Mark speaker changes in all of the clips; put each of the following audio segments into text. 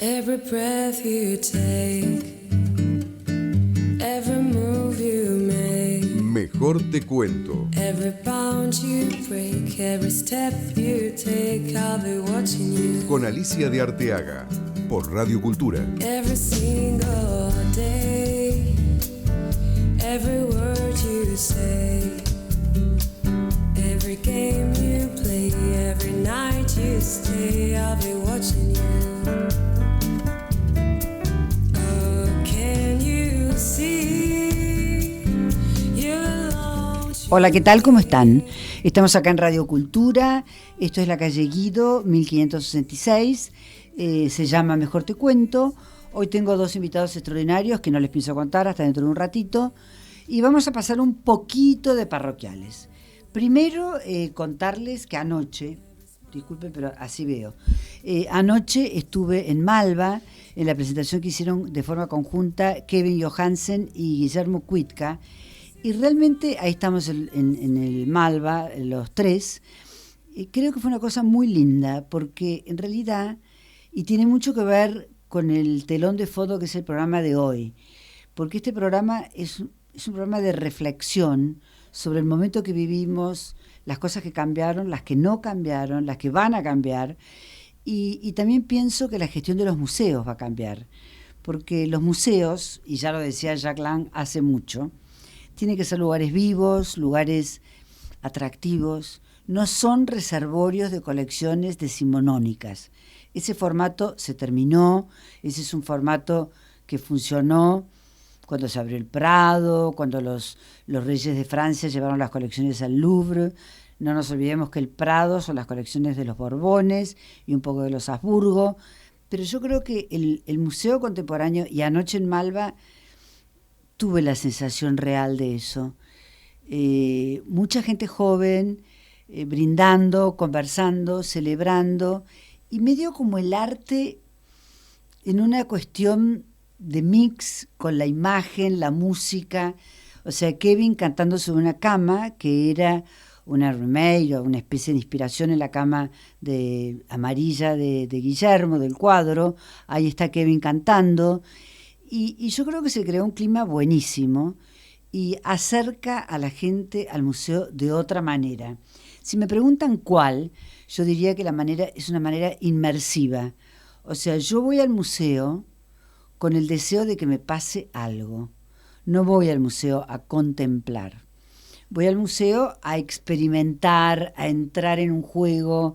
Speaker 1: Every breath you take, every move you make,
Speaker 2: Mejor te cuento.
Speaker 1: every bound you break, every step you take, I'll be watching you.
Speaker 2: Con Alicia de Arteaga, por Radio Cultura.
Speaker 1: Every single day, every word you say, every game you play, every night you stay, I'll be watching you.
Speaker 3: Hola, ¿qué tal? ¿Cómo están? Estamos acá en Radio Cultura, esto es la calle Guido, 1566, se llama Mejor te cuento. Hoy tengo dos invitados extraordinarios que no les pienso contar hasta dentro de un ratito y vamos a pasar un poquito de parroquiales. Primero, contarles que anoche, disculpen pero así veo, anoche estuve en Malva en la presentación que hicieron de forma conjunta Kevin Johansen y Guillermo Cuitca. Y realmente ahí estamos en el Malva, los tres, y creo que fue una cosa muy linda, porque en realidad, y tiene mucho que ver con el telón de fondo que es el programa de hoy, porque este programa es un programa de reflexión sobre el momento que vivimos, las cosas que cambiaron, las que no cambiaron, las que van a cambiar, y también pienso que la gestión de los museos va a cambiar, porque los museos, y ya lo decía Jacques Lang hace mucho, tienen que ser lugares vivos, lugares atractivos, no son reservorios de colecciones decimonónicas. Ese formato se terminó, ese es un formato que funcionó cuando se abrió el Prado, cuando los reyes de Francia llevaron las colecciones al Louvre. No nos olvidemos que el Prado son las colecciones de los Borbones y un poco de los Habsburgo, pero yo creo que el Museo Contemporáneo, y anoche en Malva, tuve la sensación real de eso. Mucha gente joven, brindando, conversando, celebrando, y medio como el arte en una cuestión de mix con la imagen, la música. O sea, Kevin cantando sobre una cama, que era una remake o una especie de inspiración en la cama amarilla de Guillermo, del cuadro. Ahí está Kevin cantando. Y yo creo que se creó un clima buenísimo y acerca a la gente al museo de otra manera. Si me preguntan cuál, yo diría que la manera es una manera inmersiva. O sea, yo voy al museo con el deseo de que me pase algo. No voy al museo a contemplar. Voy al museo a experimentar, a entrar en un juego,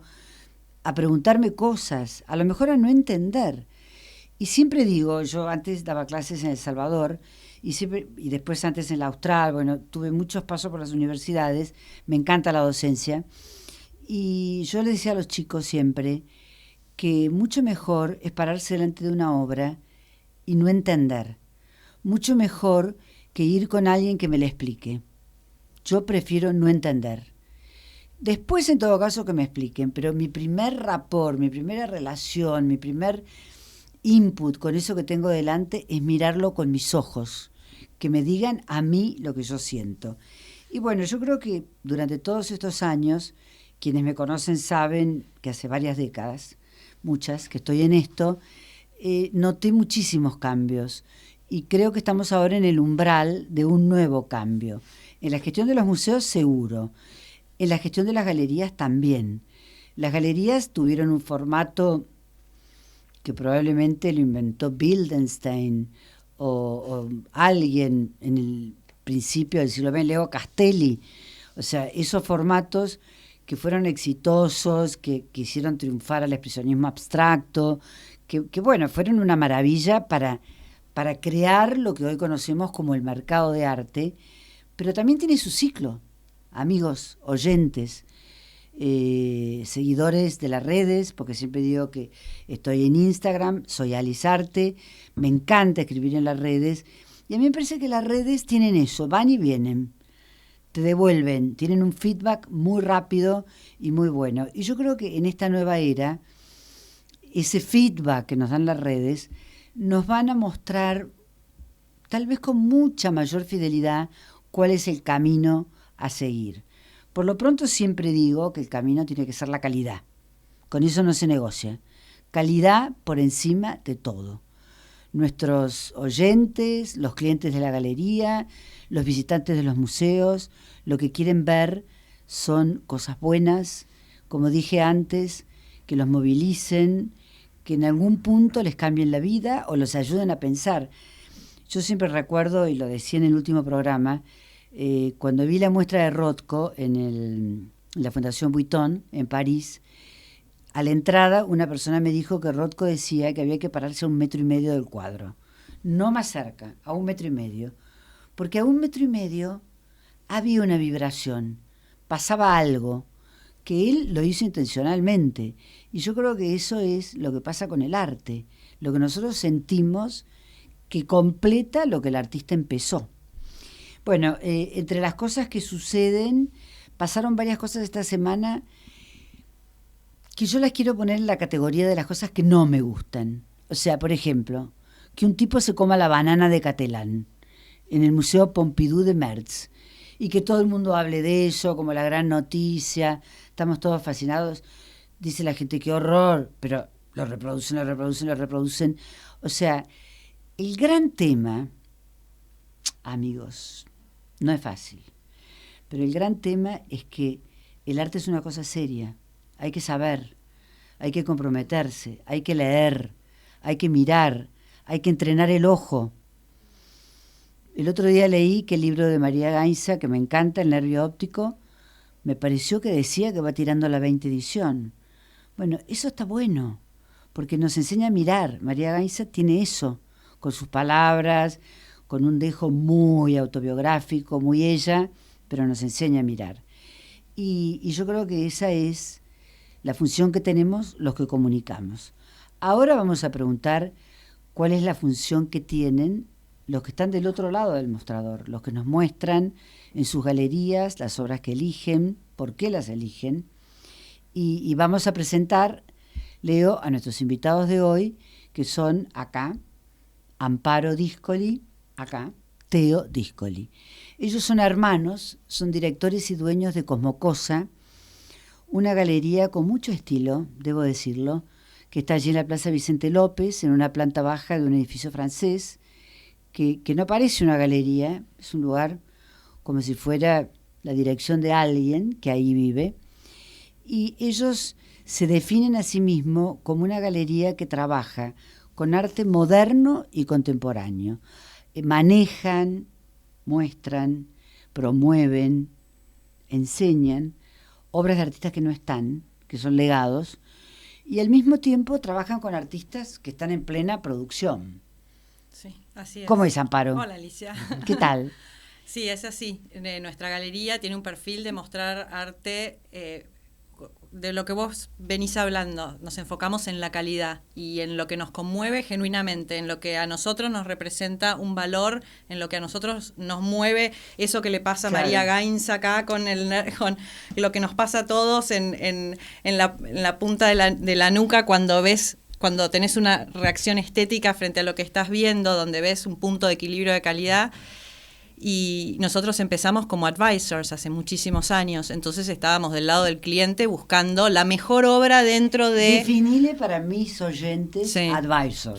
Speaker 3: a preguntarme cosas, a lo mejor a no entender. Y siempre digo, yo antes daba clases en El Salvador y después antes en la Austral, bueno, tuve muchos pasos por las universidades, me encanta la docencia, y yo les decía a los chicos siempre que mucho mejor es pararse delante de una obra y no entender, mucho mejor que ir con alguien que me la explique. Yo prefiero no entender. Después, en todo caso, que me expliquen, pero mi primer rapport, mi primera relación, mi primer input con eso que tengo delante es mirarlo con mis ojos, que me digan a mí lo que yo siento. Y bueno, yo creo que durante todos estos años, quienes me conocen saben que hace varias décadas, muchas, que estoy en esto, noté muchísimos cambios y creo que estamos ahora en el umbral de un nuevo cambio. En la gestión de los museos seguro, en la gestión de las galerías también. Las galerías tuvieron un formato que probablemente lo inventó Wildenstein o alguien en el principio del siglo XX, Leo Castelli. O sea, esos formatos que fueron exitosos, que hicieron triunfar al expresionismo abstracto, que bueno, fueron una maravilla para crear lo que hoy conocemos como el mercado de arte, pero también tiene su ciclo, amigos, oyentes, seguidores de las redes, porque siempre digo que estoy en Instagram, soy Alizarte, me encanta escribir en las redes, y a mí me parece que las redes tienen eso, van y vienen, te devuelven, tienen un feedback muy rápido y muy bueno. Y yo creo que en esta nueva era, ese feedback que nos dan las redes, nos van a mostrar, tal vez con mucha mayor fidelidad, cuál es el camino a seguir. Por lo pronto siempre digo que el camino tiene que ser la calidad. Con eso no se negocia. calidad por encima de todo. Nuestros oyentes, los clientes de la galería, los visitantes de los museos, lo que quieren ver son cosas buenas, como dije antes, que los movilicen, que en algún punto les cambien la vida o los ayuden a pensar. Yo siempre recuerdo, y lo decía en el último programa, cuando vi la muestra de Rothko en la Fundación Vuitton, en París, a la entrada una persona me dijo que Rothko decía que había que pararse a 1,5 metros del cuadro. No más cerca, a 1,5 metros. Porque a 1,5 metros había una vibración, pasaba algo, que él lo hizo intencionalmente. Y yo creo que eso es lo que pasa con el arte, lo que nosotros sentimos que completa lo que el artista empezó. Bueno, entre las cosas que suceden, pasaron varias cosas esta semana que yo las quiero poner en la categoría de las cosas que no me gustan. O sea, por ejemplo, que un tipo se coma la banana de Catalán en el Museo Pompidou de Metz y que todo el mundo hable de eso como la gran noticia, estamos todos fascinados. Dice la gente, qué horror, pero lo reproducen. O sea, el gran tema, amigos, no es fácil, pero el gran tema es que el arte es una cosa seria. Hay que saber, hay que comprometerse, hay que leer, hay que mirar, hay que entrenar el ojo. El otro día leí que el libro de María Gainza, que me encanta, El nervio óptico, me pareció que decía que va tirando la 20 edición. Bueno, eso está bueno, porque nos enseña a mirar. María Gainza tiene eso, con sus palabras, con un dejo muy autobiográfico, muy ella, pero nos enseña a mirar. Y yo creo que esa es la función que tenemos los que comunicamos. Ahora vamos a preguntar cuál es la función que tienen los que están del otro lado del mostrador, los que nos muestran en sus galerías las obras que eligen, por qué las eligen. Y vamos a presentar, Leo, a nuestros invitados de hoy, que son acá, Amparo Discoli, acá, Teo Discoli. Ellos son hermanos, son directores y dueños de Cosmocosa, una galería con mucho estilo, debo decirlo, que está allí en la Plaza Vicente López, en una planta baja de un edificio francés, que no parece una galería, es un lugar como si fuera la dirección de alguien que ahí vive. Y ellos se definen a sí mismos como una galería que trabaja con arte moderno y contemporáneo. Manejan, muestran, promueven, enseñan obras de artistas que no están, que son legados, y al mismo tiempo trabajan con artistas que están en plena producción.
Speaker 4: Sí, así es.
Speaker 3: ¿Cómo es, Amparo?
Speaker 4: Hola, Alicia.
Speaker 3: ¿Qué tal?
Speaker 4: Sí, es así. Nuestra galería tiene un perfil de mostrar arte de lo que vos venís hablando. Nos enfocamos en la calidad y en lo que nos conmueve genuinamente, en lo que a nosotros nos representa un valor, en lo que a nosotros nos mueve, eso que le pasa a María Gainza acá con lo que nos pasa a todos en la punta de la nuca cuando tenés una reacción estética frente a lo que estás viendo, donde ves un punto de equilibrio de calidad. Y nosotros empezamos como advisors hace muchísimos años, entonces estábamos del lado del cliente buscando la mejor obra dentro de...
Speaker 3: Definile para mis oyentes, sí. Advisor.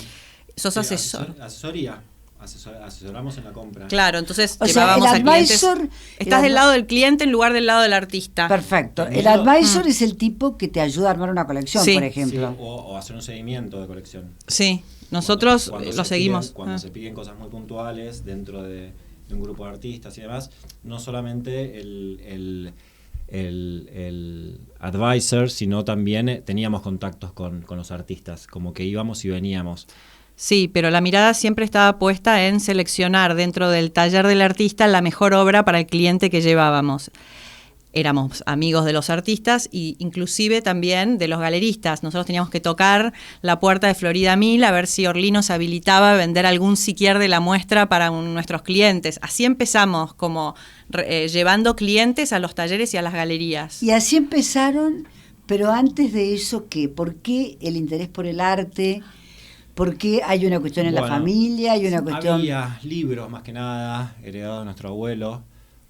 Speaker 4: Sos
Speaker 5: sí,
Speaker 4: asesor.
Speaker 5: Asesoría. Asesoramos en la compra.
Speaker 4: Claro, entonces
Speaker 3: o
Speaker 4: llevábamos
Speaker 3: sea, el advisor,
Speaker 4: clientes. Estás del lado del cliente en lugar del lado del artista.
Speaker 3: Perfecto. El advisor es el tipo que te ayuda a armar una colección,
Speaker 4: sí.
Speaker 3: por ejemplo.
Speaker 5: Sí, o hacer un seguimiento de colección.
Speaker 4: Sí, nosotros
Speaker 5: cuando
Speaker 4: lo seguimos.
Speaker 5: Cuando se piden cosas muy puntuales dentro de un grupo de artistas y demás, no solamente el advisor, sino también teníamos contactos con los artistas, como que íbamos y veníamos.
Speaker 4: Sí, pero la mirada siempre estaba puesta en seleccionar dentro del taller del artista la mejor obra para el cliente que llevábamos. Éramos amigos de los artistas e inclusive también de los galeristas. Nosotros teníamos que tocar la puerta de Florida 1000 a ver si Orly nos habilitaba a vender algún siquier de la muestra para nuestros clientes. Así empezamos, como llevando clientes a los talleres y a las galerías.
Speaker 3: Y así empezaron, pero antes de eso, ¿qué? ¿Por qué el interés por el arte? ¿Por qué hay una cuestión en la familia? Hay una cuestión...
Speaker 5: Había libros, más que nada, heredados de nuestro abuelo.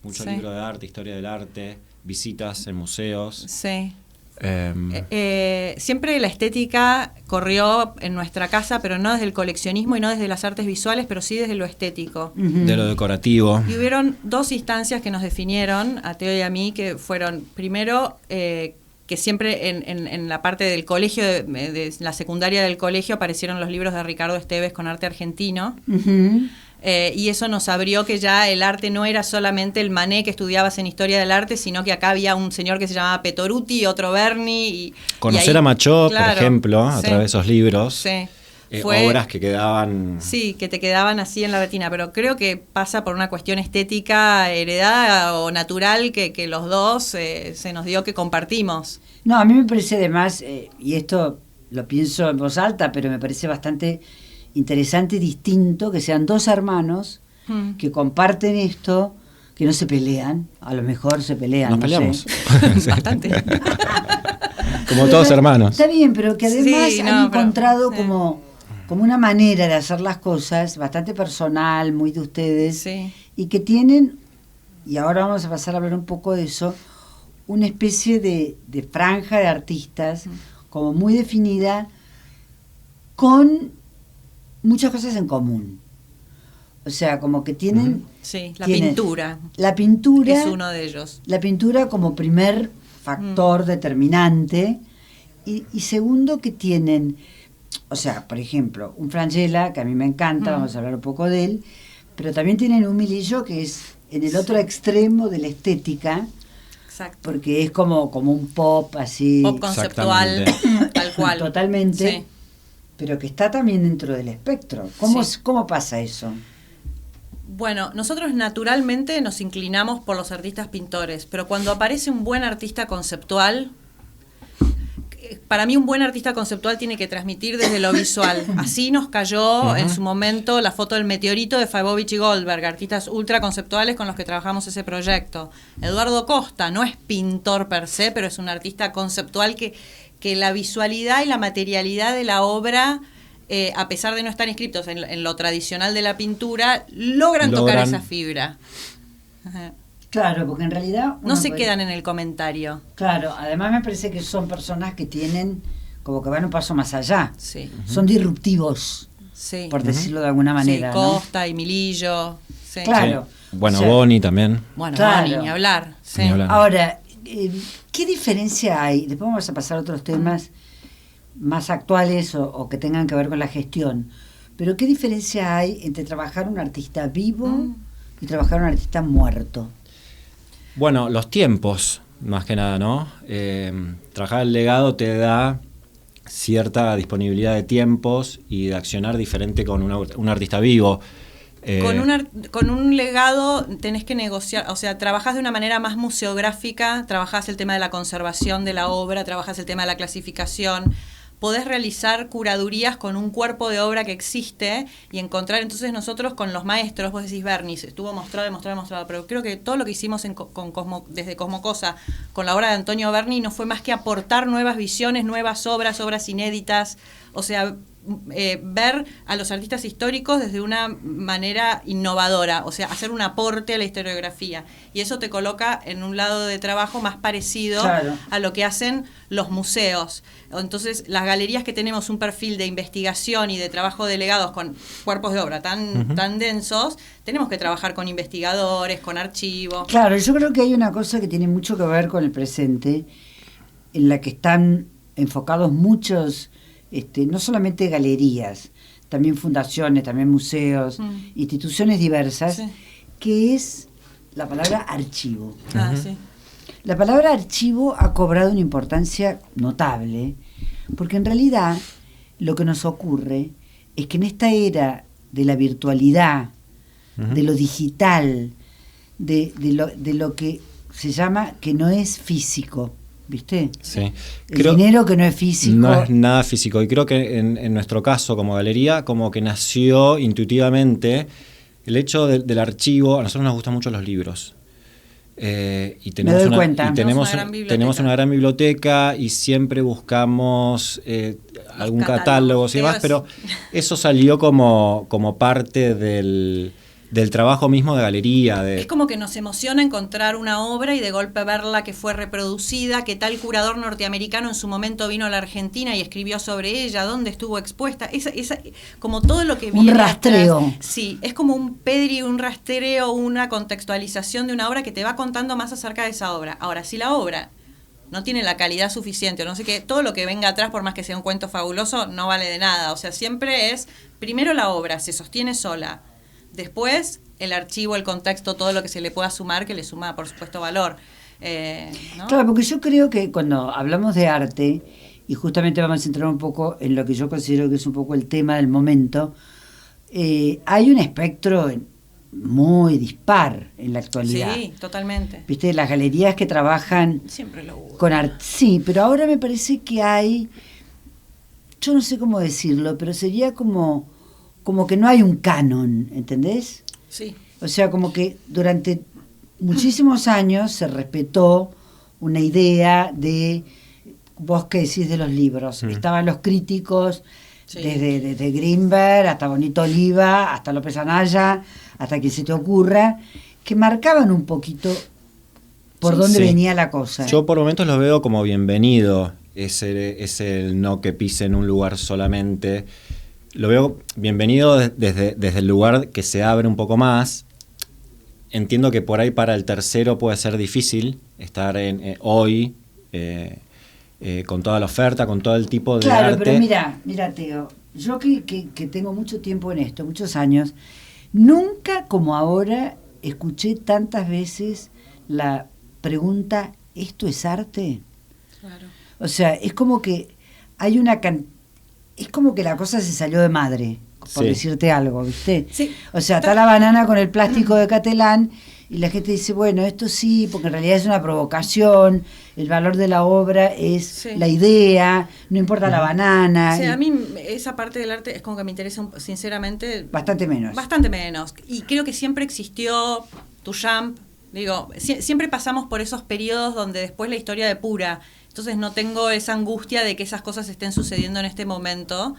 Speaker 5: Muchos
Speaker 4: sí.
Speaker 5: libros de arte, historia del arte, visitas en museos.
Speaker 4: Sí. Siempre la estética corrió en nuestra casa, pero no desde el coleccionismo y no desde las artes visuales, pero sí desde lo estético.
Speaker 5: De lo decorativo.
Speaker 4: Y hubieron 2 instancias que nos definieron, a Teo y a mí, que fueron, primero, que siempre en la parte del colegio, de la secundaria del colegio, aparecieron los libros de Ricardo Esteves con arte argentino. Y eso nos abrió que ya el arte no era solamente el Manet que estudiabas en Historia del Arte, sino que acá había un señor que se llamaba Petoruti, otro Berni.
Speaker 5: Conocer
Speaker 4: ahí,
Speaker 5: a Machot,
Speaker 4: claro,
Speaker 5: por ejemplo, a través de esos libros.
Speaker 4: Sí.
Speaker 5: Obras que quedaban...
Speaker 4: Sí, que te quedaban así en la retina, pero creo que pasa por una cuestión estética heredada o natural que los dos se nos dio que compartimos.
Speaker 3: No, a mí me parece además, y esto lo pienso en voz alta, pero me parece bastante interesante y distinto que sean 2 hermanos que comparten esto, que no se pelean, a lo mejor se pelean.
Speaker 5: Nos
Speaker 3: no
Speaker 5: peleamos.
Speaker 3: sé.
Speaker 4: Bastante.
Speaker 5: Como todos hermanos.
Speaker 3: Está bien, pero que además
Speaker 4: Sí,
Speaker 3: han
Speaker 4: no, pero,
Speaker 3: encontrado
Speaker 4: sí.
Speaker 3: como una manera de hacer las cosas bastante personal, muy de ustedes,
Speaker 4: Sí.
Speaker 3: y que tienen, y ahora vamos a pasar a hablar un poco de eso, una especie de franja de artistas como muy definida, con muchas cosas en común. O sea, como que tienen...
Speaker 4: Sí, la
Speaker 3: tienen
Speaker 4: pintura.
Speaker 3: La pintura
Speaker 4: Es uno de ellos.
Speaker 3: La pintura como primer factor determinante, y segundo que tienen, o sea, por ejemplo, un Frangella, que a mí me encanta, vamos a hablar un poco de él, pero también tienen un Milillo que es en el otro extremo de la estética,
Speaker 4: Exacto.
Speaker 3: porque es como un pop así,
Speaker 4: Pop conceptual, tal cual.
Speaker 3: totalmente,
Speaker 4: Sí.
Speaker 3: pero que está también dentro del espectro. ¿Cómo pasa eso?
Speaker 4: Bueno, nosotros naturalmente nos inclinamos por los artistas pintores, pero cuando aparece un buen artista conceptual, para mí un buen artista conceptual tiene que transmitir desde lo visual. Así nos cayó en su momento la foto del meteorito de Faibovich y Goldberg, artistas ultra conceptuales con los que trabajamos ese proyecto. Eduardo Costa no es pintor per se, pero es un artista conceptual que la visualidad y la materialidad de la obra, a pesar de no estar inscritos en lo tradicional de la pintura, logran tocar esa fibra. Ajá.
Speaker 3: Claro, porque en realidad...
Speaker 4: No se quedan en el comentario.
Speaker 3: Claro, además me parece que son personas que tienen, como que van un paso más allá.
Speaker 4: Sí.
Speaker 3: Son disruptivos,
Speaker 4: Sí.
Speaker 3: por decirlo de alguna manera.
Speaker 4: Sí,
Speaker 3: ¿no?
Speaker 4: Costa y Milillo. Sí.
Speaker 3: Claro.
Speaker 5: Bueno,
Speaker 3: O sea,
Speaker 5: Boni también.
Speaker 4: Bueno,
Speaker 3: Claro.
Speaker 4: ni hablar. Sí.
Speaker 5: Ni hablar.
Speaker 3: Ahora, ¿qué diferencia hay? Después vamos a pasar a otros temas más actuales o que tengan que ver con la gestión. Pero ¿qué diferencia hay entre trabajar un artista vivo y trabajar un artista muerto?
Speaker 5: Bueno, los tiempos, más que nada, ¿no? Trabajar el legado te da cierta disponibilidad de tiempos y de accionar diferente con un artista vivo.
Speaker 4: Con un legado tenés que negociar, o sea, trabajás de una manera más museográfica, trabajás el tema de la conservación de la obra, trabajás el tema de la clasificación, podés realizar curadurías con un cuerpo de obra que existe y encontrar, entonces nosotros con los maestros, vos decís Bernis, estuvo mostrado, pero creo que todo lo que hicimos desde Cosmocosa con la obra de Antonio Berni no fue más que aportar nuevas visiones, nuevas obras inéditas, o sea, ver a los artistas históricos desde una manera innovadora, o sea, hacer un aporte a la historiografía. Y eso te coloca en un lado de trabajo más parecido a lo que hacen los museos. Entonces, las galerías que tenemos un perfil de investigación y de trabajo de legados con cuerpos de obra tan densos, tenemos que trabajar con investigadores, con archivos.
Speaker 3: Claro, yo creo que hay una cosa que tiene mucho que ver con el presente, en la que están enfocados muchos... no solamente galerías, también fundaciones, también museos, instituciones diversas, que es la palabra archivo.
Speaker 4: Sí.
Speaker 3: La palabra archivo ha cobrado una importancia notable, porque en realidad lo que nos ocurre es que en esta era de la virtualidad, de lo digital, de lo que se llama que no es físico, ¿viste?
Speaker 5: Sí.
Speaker 3: El dinero que no es físico.
Speaker 5: No es nada físico. Y creo que en nuestro caso, como galería, como que nació intuitivamente el hecho del archivo. A nosotros nos gustan mucho los libros. Y tenemos tenemos una gran biblioteca y siempre buscamos algún catálogo y demás, pero eso salió como parte del del trabajo mismo de galería.
Speaker 4: Es como que nos emociona encontrar una obra y de golpe verla que fue reproducida, que tal curador norteamericano en su momento vino a la Argentina y escribió sobre ella, dónde estuvo expuesta. Como todo lo que viene
Speaker 3: un rastreo.
Speaker 4: Atrás, sí, es como un pedri, un rastreo, una contextualización de una obra que te va contando más acerca de esa obra. Ahora, si la obra no tiene la calidad suficiente, o no sé qué, todo lo que venga atrás, por más que sea un cuento fabuloso, no vale de nada. O sea, siempre es, primero la obra, se sostiene sola. Después, el archivo, el contexto, todo lo que se le pueda sumar, que le suma, por supuesto, valor. ¿No?
Speaker 3: Claro, porque yo creo que cuando hablamos de arte, y justamente vamos a entrar un poco en lo que yo considero que es un poco el tema del momento, hay un espectro muy dispar en la actualidad.
Speaker 4: Sí, totalmente.
Speaker 3: ¿Viste? Las galerías que trabajan
Speaker 4: siempre lo hubo.
Speaker 3: Con arte. Sí, pero ahora me parece que hay, yo no sé cómo decirlo, pero sería como que no hay un canon, ¿entendés?
Speaker 4: Sí.
Speaker 3: O sea, como que durante muchísimos años se respetó una idea de, vos que decís de los libros, estaban los críticos, sí, desde Greenberg hasta Bonito Oliva, hasta López Anaya, hasta quien se te ocurra, que marcaban un poquito por dónde venía la cosa.
Speaker 5: Yo por momentos lo veo como bienvenido, es el no que pise en un lugar solamente. Lo veo bienvenido desde el lugar que se abre un poco más. Entiendo que por ahí para el tercero puede ser difícil estar hoy con toda la oferta, con todo el tipo de arte.
Speaker 3: Claro, pero mira, Teo, yo que tengo mucho tiempo en esto, muchos años, nunca como ahora escuché tantas veces la pregunta, ¿esto es arte?
Speaker 4: Claro.
Speaker 3: O sea, es como que hay es como que la cosa se salió de madre, por decirte algo, ¿viste?
Speaker 4: Sí.
Speaker 3: O sea, está la banana con el plástico de Catalán y la gente dice, bueno, esto sí, porque en realidad es una provocación, el valor de la obra es la idea, no importa la banana.
Speaker 4: O sea, a mí esa parte del arte es como que me interesa, sinceramente...
Speaker 3: Bastante menos.
Speaker 4: Bastante menos. Y creo que siempre existió Duchamp, digo, siempre pasamos por esos periodos donde después la historia depura. Entonces no tengo esa angustia de que esas cosas estén sucediendo en este momento.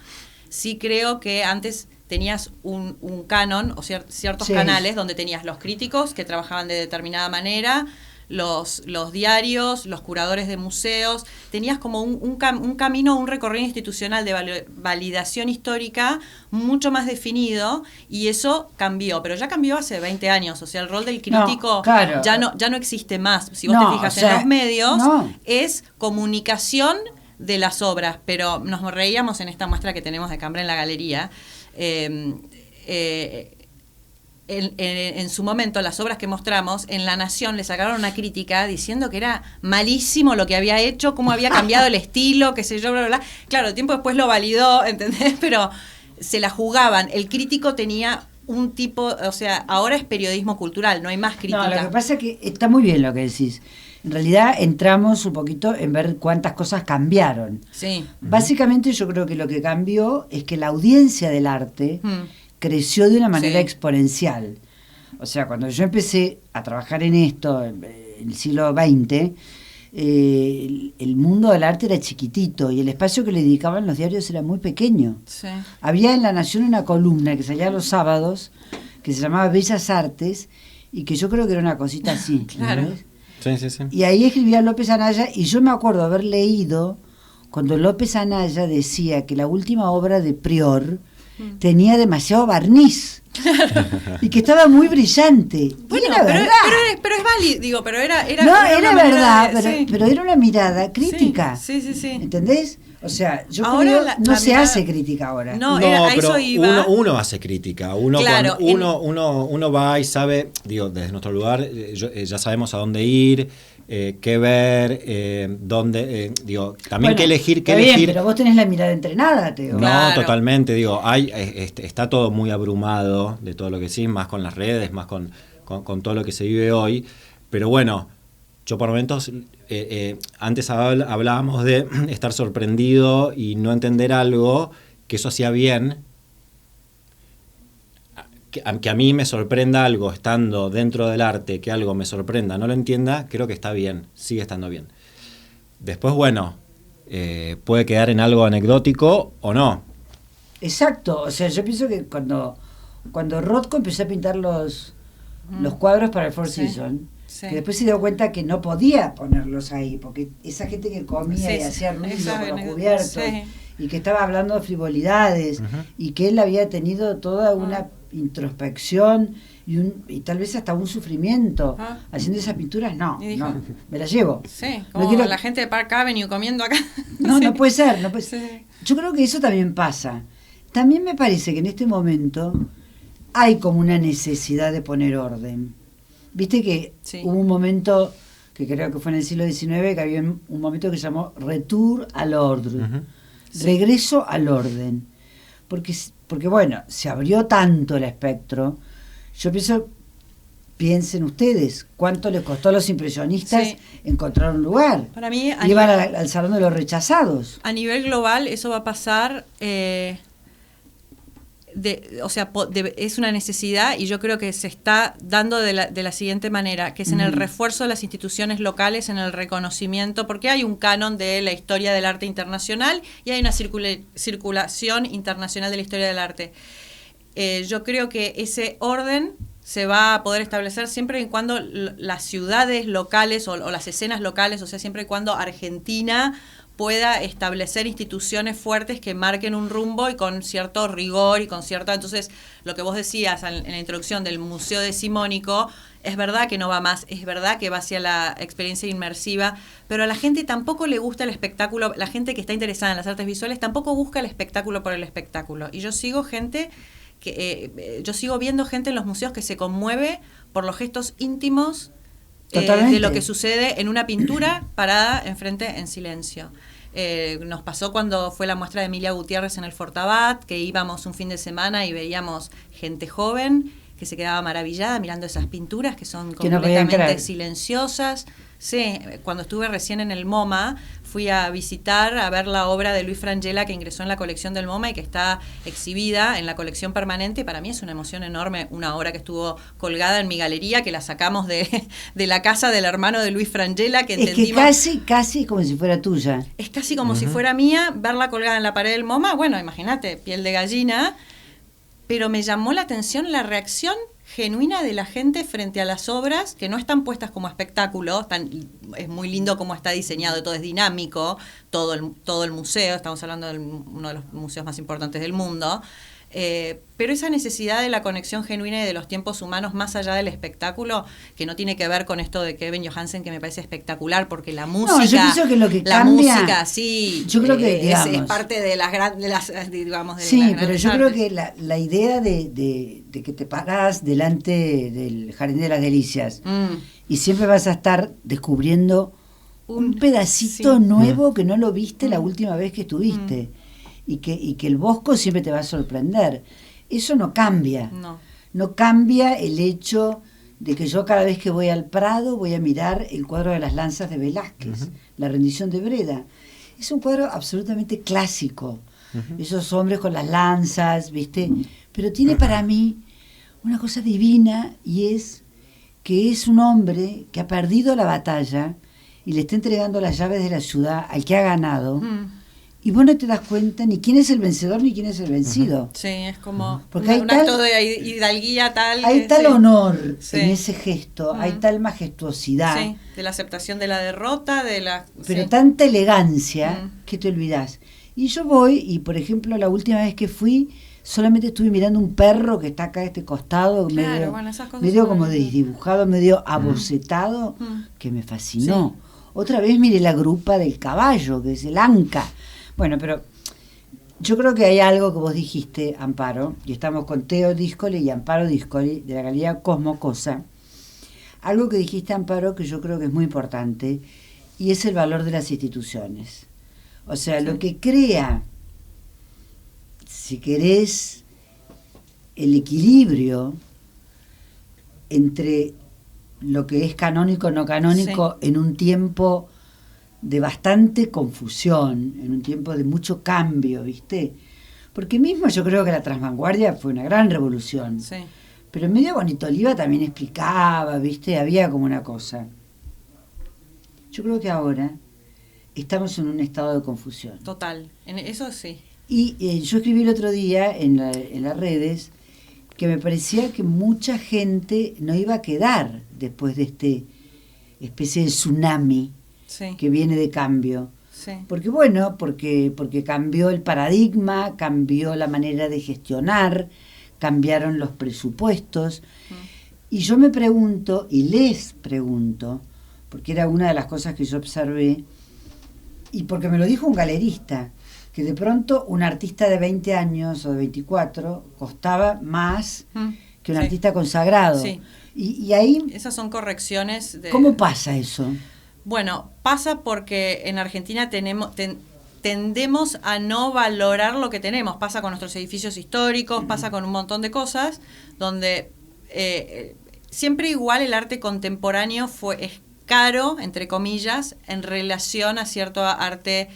Speaker 4: Sí creo que antes tenías un canon o ciertos canales donde tenías los críticos que trabajaban de determinada manera, los diarios, los curadores de museos, tenías como un camino, un recorrido institucional de validación histórica mucho más definido, y eso cambió, pero ya cambió hace 20 años, o sea, el rol del crítico ya no existe más. Si vos te fijas en los medios, es comunicación de las obras, pero nos reíamos en esta muestra que tenemos de Cambra en la galería. En su momento, las obras que mostramos, en La Nación le sacaron una crítica diciendo que era malísimo lo que había hecho, cómo había cambiado el estilo, qué sé yo, bla, bla, bla. Claro, el tiempo después lo validó, ¿entendés? Pero se la jugaban. El crítico tenía un tipo, o sea, ahora es periodismo cultural, no hay más crítica.
Speaker 3: No, lo que pasa es que está muy bien lo que decís. En realidad entramos un poquito en ver cuántas cosas cambiaron.
Speaker 4: Sí.
Speaker 3: Básicamente yo creo que lo que cambió es que la audiencia del arte creció de una manera exponencial. O sea, cuando yo empecé a trabajar en esto, en el siglo XX, el mundo del arte era chiquitito y el espacio que le dedicaban los diarios era muy pequeño.
Speaker 4: Sí.
Speaker 3: Había en La Nación una columna que salía los sábados, que se llamaba Bellas Artes, y que yo creo que era una cosita así.
Speaker 4: Claro.
Speaker 3: ¿no?
Speaker 5: Sí.
Speaker 3: Y ahí escribía López Anaya, y yo me acuerdo haber leído cuando López Anaya decía que la última obra de Prior tenía demasiado barniz y que estaba muy brillante.
Speaker 4: Bueno,
Speaker 3: era verdad.
Speaker 4: Pero es válido, digo, pero era
Speaker 3: no, era verdad,
Speaker 4: de,
Speaker 3: pero era una mirada crítica.
Speaker 4: Sí.
Speaker 3: ¿Entendés? O sea, yo
Speaker 4: ahora
Speaker 3: creo no se hace crítica ahora.
Speaker 4: No,
Speaker 5: pero
Speaker 4: eso iba.
Speaker 5: uno hace crítica. Uno va y sabe, digo, desde nuestro lugar ya sabemos a dónde ir, qué ver, dónde, digo, también qué elegir.
Speaker 3: Bien, pero vos tenés la mirada entrenada, Teo.
Speaker 5: No, claro. Totalmente, digo, está todo muy abrumado de todo lo que sí, más con las redes, más con todo lo que se vive hoy, pero bueno, yo por momentos, antes hablábamos de estar sorprendido y no entender algo, que eso hacía bien, que a mí me sorprenda algo estando dentro del arte, que algo me sorprenda, no lo entienda, creo que está bien, sigue estando bien. Después, bueno, puede quedar en algo anecdótico o no.
Speaker 3: Exacto, o sea, yo pienso que cuando cuando Rothko empezó a pintar los cuadros para el Four
Speaker 4: Sí.
Speaker 3: Seasons,
Speaker 4: Sí.
Speaker 3: que después se dio cuenta que no podía ponerlos ahí, porque esa gente que comía
Speaker 4: Sí,
Speaker 3: y hacía ruido
Speaker 4: esa
Speaker 3: con los
Speaker 4: anécdota,
Speaker 3: cubiertos,
Speaker 4: sí.
Speaker 3: y que estaba hablando de frivolidades, y que él había tenido toda una introspección y tal vez hasta un sufrimiento haciendo esas pinturas. No,
Speaker 4: Y dijo,
Speaker 3: no, me las llevo.
Speaker 4: Sí,
Speaker 3: No
Speaker 4: como
Speaker 3: quiero-
Speaker 4: la gente de Park Avenue comiendo acá.
Speaker 3: No,
Speaker 4: Sí.
Speaker 3: no puede ser, no puede ser.
Speaker 4: Sí.
Speaker 3: Yo creo que eso también pasa. También me parece que en este momento hay como una necesidad de poner orden. Viste que
Speaker 4: Sí.
Speaker 3: hubo un momento, que creo que fue en el siglo XIX, que había un momento que se llamó Retour à l'ordre, regreso al orden. Porque bueno, se abrió tanto el espectro. Yo piensen ustedes, cuánto les costó a los impresionistas
Speaker 4: Sí.
Speaker 3: encontrar un lugar.
Speaker 4: Para mí,
Speaker 3: Iban al Salón de los Rechazados.
Speaker 4: a nivel global, eso va a pasar. Es una necesidad, y yo creo que se está dando de la siguiente manera, que es en el refuerzo de las instituciones locales, en el reconocimiento, porque hay un canon de la historia del arte internacional y hay una circulación internacional de la historia del arte. Yo creo que ese orden se va a poder establecer siempre y cuando las ciudades locales o las escenas locales, o sea, siempre y cuando Argentina pueda establecer instituciones fuertes que marquen un rumbo y con cierto rigor y con cierta... Entonces, lo que vos decías en la introducción del Museo Decimónico, es verdad que no va más, es verdad que va hacia la experiencia inmersiva, pero a la gente tampoco le gusta el espectáculo, la gente que está interesada en las artes visuales tampoco busca el espectáculo por el espectáculo. Y yo sigo viendo gente en los museos que se conmueve por los gestos íntimos de lo que sucede en una pintura parada enfrente en silencio. Nos pasó cuando fue la muestra de Emilia Gutiérrez en el Fortabat, que íbamos un fin de semana y veíamos gente joven que se quedaba maravillada mirando esas pinturas que son completamente silenciosas. Sí, cuando estuve recién en el MoMA, fui a visitar, a ver la obra de Luis Frangella que ingresó en la colección del MoMA y que está exhibida en la colección permanente. Para mí es una emoción enorme, una obra que estuvo colgada en mi galería, que la sacamos de la casa del hermano de Luis Frangella, que entendimos...
Speaker 3: Es que casi como si fuera tuya.
Speaker 4: Es casi como si fuera mía, verla colgada en la pared del MoMA, bueno, imagínate, piel de gallina, pero me llamó la atención la reacción genuina de la gente frente a las obras que no están puestas como espectáculo. Es muy lindo cómo está diseñado, todo es dinámico, todo el museo, estamos hablando de uno de los museos más importantes del mundo, pero esa necesidad de la conexión genuina y de los tiempos humanos más allá del espectáculo, que no tiene que ver con esto de Kevin Johansen, que me parece espectacular, porque la música,
Speaker 3: yo pienso que lo que
Speaker 4: la
Speaker 3: cambia,
Speaker 4: música sí,
Speaker 3: yo creo que
Speaker 4: es parte de las digamos, de
Speaker 3: sí,
Speaker 4: las
Speaker 3: pero
Speaker 4: grandes
Speaker 3: yo creo
Speaker 4: artes.
Speaker 3: que la idea de que te parás delante del Jardín de las Delicias y siempre vas a estar descubriendo un pedacito nuevo que no lo viste la última vez que estuviste, y que el Bosco siempre te va a sorprender. Eso no cambia. No cambia el hecho de que yo cada vez que voy al Prado voy a mirar el cuadro de las lanzas de Velázquez, La rendición de Breda. Es un cuadro absolutamente clásico. Esos hombres con las lanzas, ¿viste? Pero tiene para mí una cosa divina, y es que es un hombre que ha perdido la batalla y le está entregando las llaves de la ciudad al que ha ganado. Y vos no te das cuenta ni quién es el vencedor ni quién es el vencido.
Speaker 4: Sí, es como
Speaker 3: porque hay
Speaker 4: un acto de hidalguía tal.
Speaker 3: Hay tal honor en ese gesto, hay tal
Speaker 4: Sí,
Speaker 3: majestuosidad,
Speaker 4: de la aceptación de la derrota,
Speaker 3: pero tanta elegancia que te olvidás. Y yo voy, y por ejemplo, la última vez que fui, solamente estuve mirando un perro que está acá a este costado,
Speaker 4: Claro, bueno, esas cosas
Speaker 3: medio
Speaker 4: son
Speaker 3: como
Speaker 4: lindas.
Speaker 3: desdibujado, medio abocetado, que me fascinó. Otra vez miré la grupa del caballo, que es el Anca. Bueno, pero yo creo que hay algo que vos dijiste, Amparo, y estamos con Teo Díscoli y Amparo Díscoli, de la Galería Cosmo Cosa. Algo que dijiste, Amparo, que yo creo que es muy importante, y es el valor de las instituciones. O sea, lo que crea, si querés, el equilibrio entre lo que es canónico o no canónico en un tiempo de bastante confusión, en un tiempo de mucho cambio, ¿viste? Porque mismo yo creo que la transvanguardia fue una gran revolución.
Speaker 4: Sí.
Speaker 3: Pero en medio Bonito Oliva también explicaba, ¿viste? Había como una cosa. Yo creo que ahora estamos en un estado de confusión.
Speaker 4: Total, en eso sí.
Speaker 3: Y yo escribí el otro día en las redes que me parecía que mucha gente no iba a quedar después de este especie de tsunami
Speaker 4: Sí.
Speaker 3: que viene de cambio.
Speaker 4: Sí.
Speaker 3: Porque porque cambió el paradigma, cambió la manera de gestionar, cambiaron los presupuestos. Y yo me pregunto, y les pregunto, porque era una de las cosas que yo observé, y porque me lo dijo un galerista, que de pronto un artista de 20 años o de 24 costaba más que un
Speaker 4: Sí.
Speaker 3: artista consagrado.
Speaker 4: Sí.
Speaker 3: Y ahí,
Speaker 4: Esas son correcciones de...
Speaker 3: ¿cómo pasa eso?
Speaker 4: Bueno, pasa porque en Argentina tendemos a no valorar lo que tenemos. Pasa con nuestros edificios históricos, pasa con un montón de cosas, donde siempre igual el arte contemporáneo es caro, entre comillas, en relación a cierto arte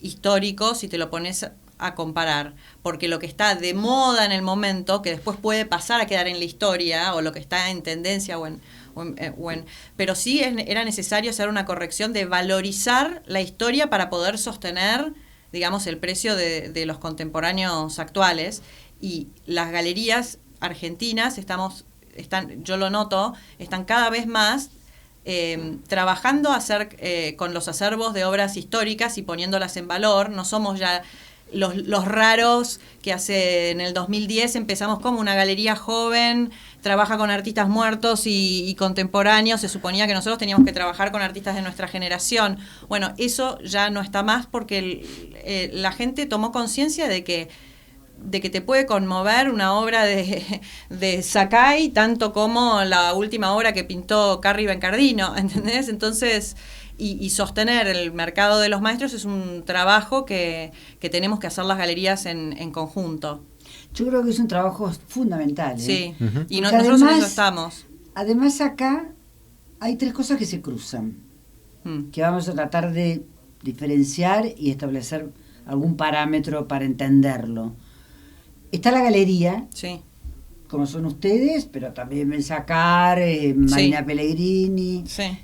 Speaker 4: histórico, si te lo pones a comparar, porque lo que está de moda en el momento, que después puede pasar a quedar en la historia, o lo que está en tendencia pero sí era necesario hacer una corrección de valorizar la historia para poder sostener, digamos, el precio de los contemporáneos actuales. Y las galerías argentinas yo lo noto, están cada vez más trabajando con los acervos de obras históricas y poniéndolas en valor. No somos ya los raros que en el 2010 empezamos como una galería joven, trabaja con artistas muertos y contemporáneos. Se suponía que nosotros teníamos que trabajar con artistas de nuestra generación. Bueno, eso ya no está más porque la gente tomó conciencia de que te puede conmover una obra de Sakai tanto como la última obra que pintó Carri Bencardino, ¿entendés? Entonces, y sostener el mercado de los maestros es un trabajo que tenemos que hacer las galerías en conjunto.
Speaker 3: Yo creo que es un trabajo fundamental.
Speaker 4: Sí, y
Speaker 3: Porque
Speaker 4: nosotros en
Speaker 3: además,
Speaker 4: eso estamos.
Speaker 3: Además acá hay tres cosas que se cruzan, que vamos a tratar de diferenciar y establecer algún parámetro para entenderlo. Está la galería,
Speaker 4: Sí.
Speaker 3: como son ustedes, pero también Benzacar, Marina Pellegrini,
Speaker 4: Sí.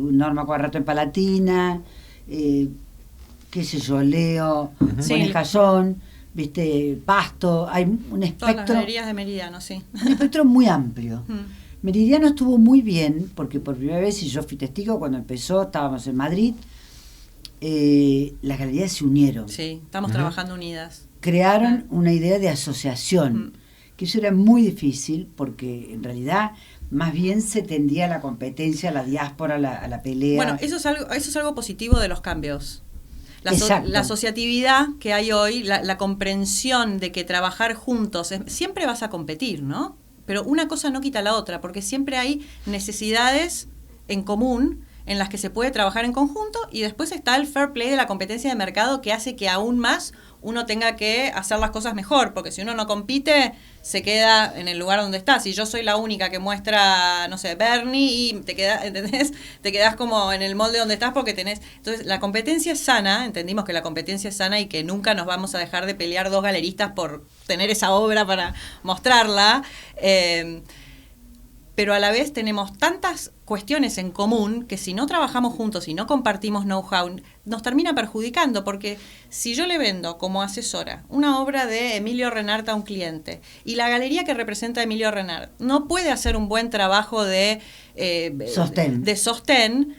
Speaker 3: Norma Cuadrato en Palatina, qué sé yo, Leo,
Speaker 4: Sí.
Speaker 3: Bonejayón, viste, Pasto, hay un
Speaker 4: Todas las
Speaker 3: espectro,
Speaker 4: galerías de Meridiano, sí.
Speaker 3: un espectro muy amplio.
Speaker 4: Mm.
Speaker 3: Meridiano estuvo muy bien, porque por primera vez, y yo fui testigo cuando empezó, estábamos en Madrid, las galerías se unieron.
Speaker 4: Sí, estamos trabajando unidas.
Speaker 3: Crearon una idea de asociación, que eso era muy difícil porque en realidad más bien se tendía a la competencia, a la diáspora, a la pelea.
Speaker 4: Bueno, eso es algo positivo de los cambios.
Speaker 3: Exacto.
Speaker 4: La asociatividad que hay hoy, la comprensión de que trabajar juntos, siempre vas a competir, ¿no? Pero una cosa no quita la otra, porque siempre hay necesidades en común en las que se puede trabajar en conjunto, y después está el fair play de la competencia de mercado, que hace que aún más uno tenga que hacer las cosas mejor, porque si uno no compite, se queda en el lugar donde está. Si yo soy la única que muestra, no sé, Bernie, y ¿entendés? Te quedás como en el molde donde estás porque tenés... Entonces, la competencia es sana, entendimos que la competencia es sana y que nunca nos vamos a dejar de pelear dos galeristas por tener esa obra para mostrarla, pero a la vez tenemos tantas cuestiones en común que si no trabajamos juntos y no compartimos know-how, nos termina perjudicando, porque si yo le vendo como asesora una obra de Emilio Renart a un cliente y la galería que representa a Emilio Renart no puede hacer un buen trabajo de sostén,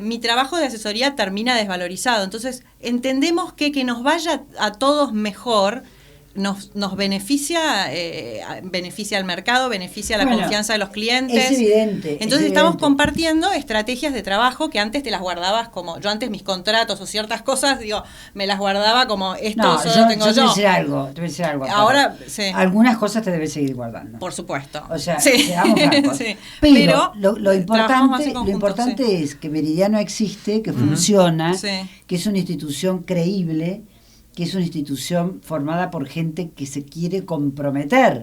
Speaker 4: mi trabajo de asesoría termina desvalorizado. Entonces entendemos que nos vaya a todos mejor nos beneficia al mercado, beneficia la confianza de los clientes.
Speaker 3: Es evidente.
Speaker 4: Entonces estamos compartiendo estrategias de trabajo que antes te las guardabas como, yo antes mis contratos o ciertas cosas, me las guardaba como esto solo tengo yo.
Speaker 3: Te voy a decir algo.
Speaker 4: Ahora, sí.
Speaker 3: Algunas cosas te debes seguir guardando.
Speaker 4: Por supuesto.
Speaker 3: O sea,
Speaker 4: sí.
Speaker 3: seamos francos.
Speaker 4: Sí.
Speaker 3: Pero lo importante
Speaker 4: sí.
Speaker 3: es que Meridiano existe, que funciona,
Speaker 4: sí.
Speaker 3: que es una institución creíble, que es una institución formada por gente que se quiere comprometer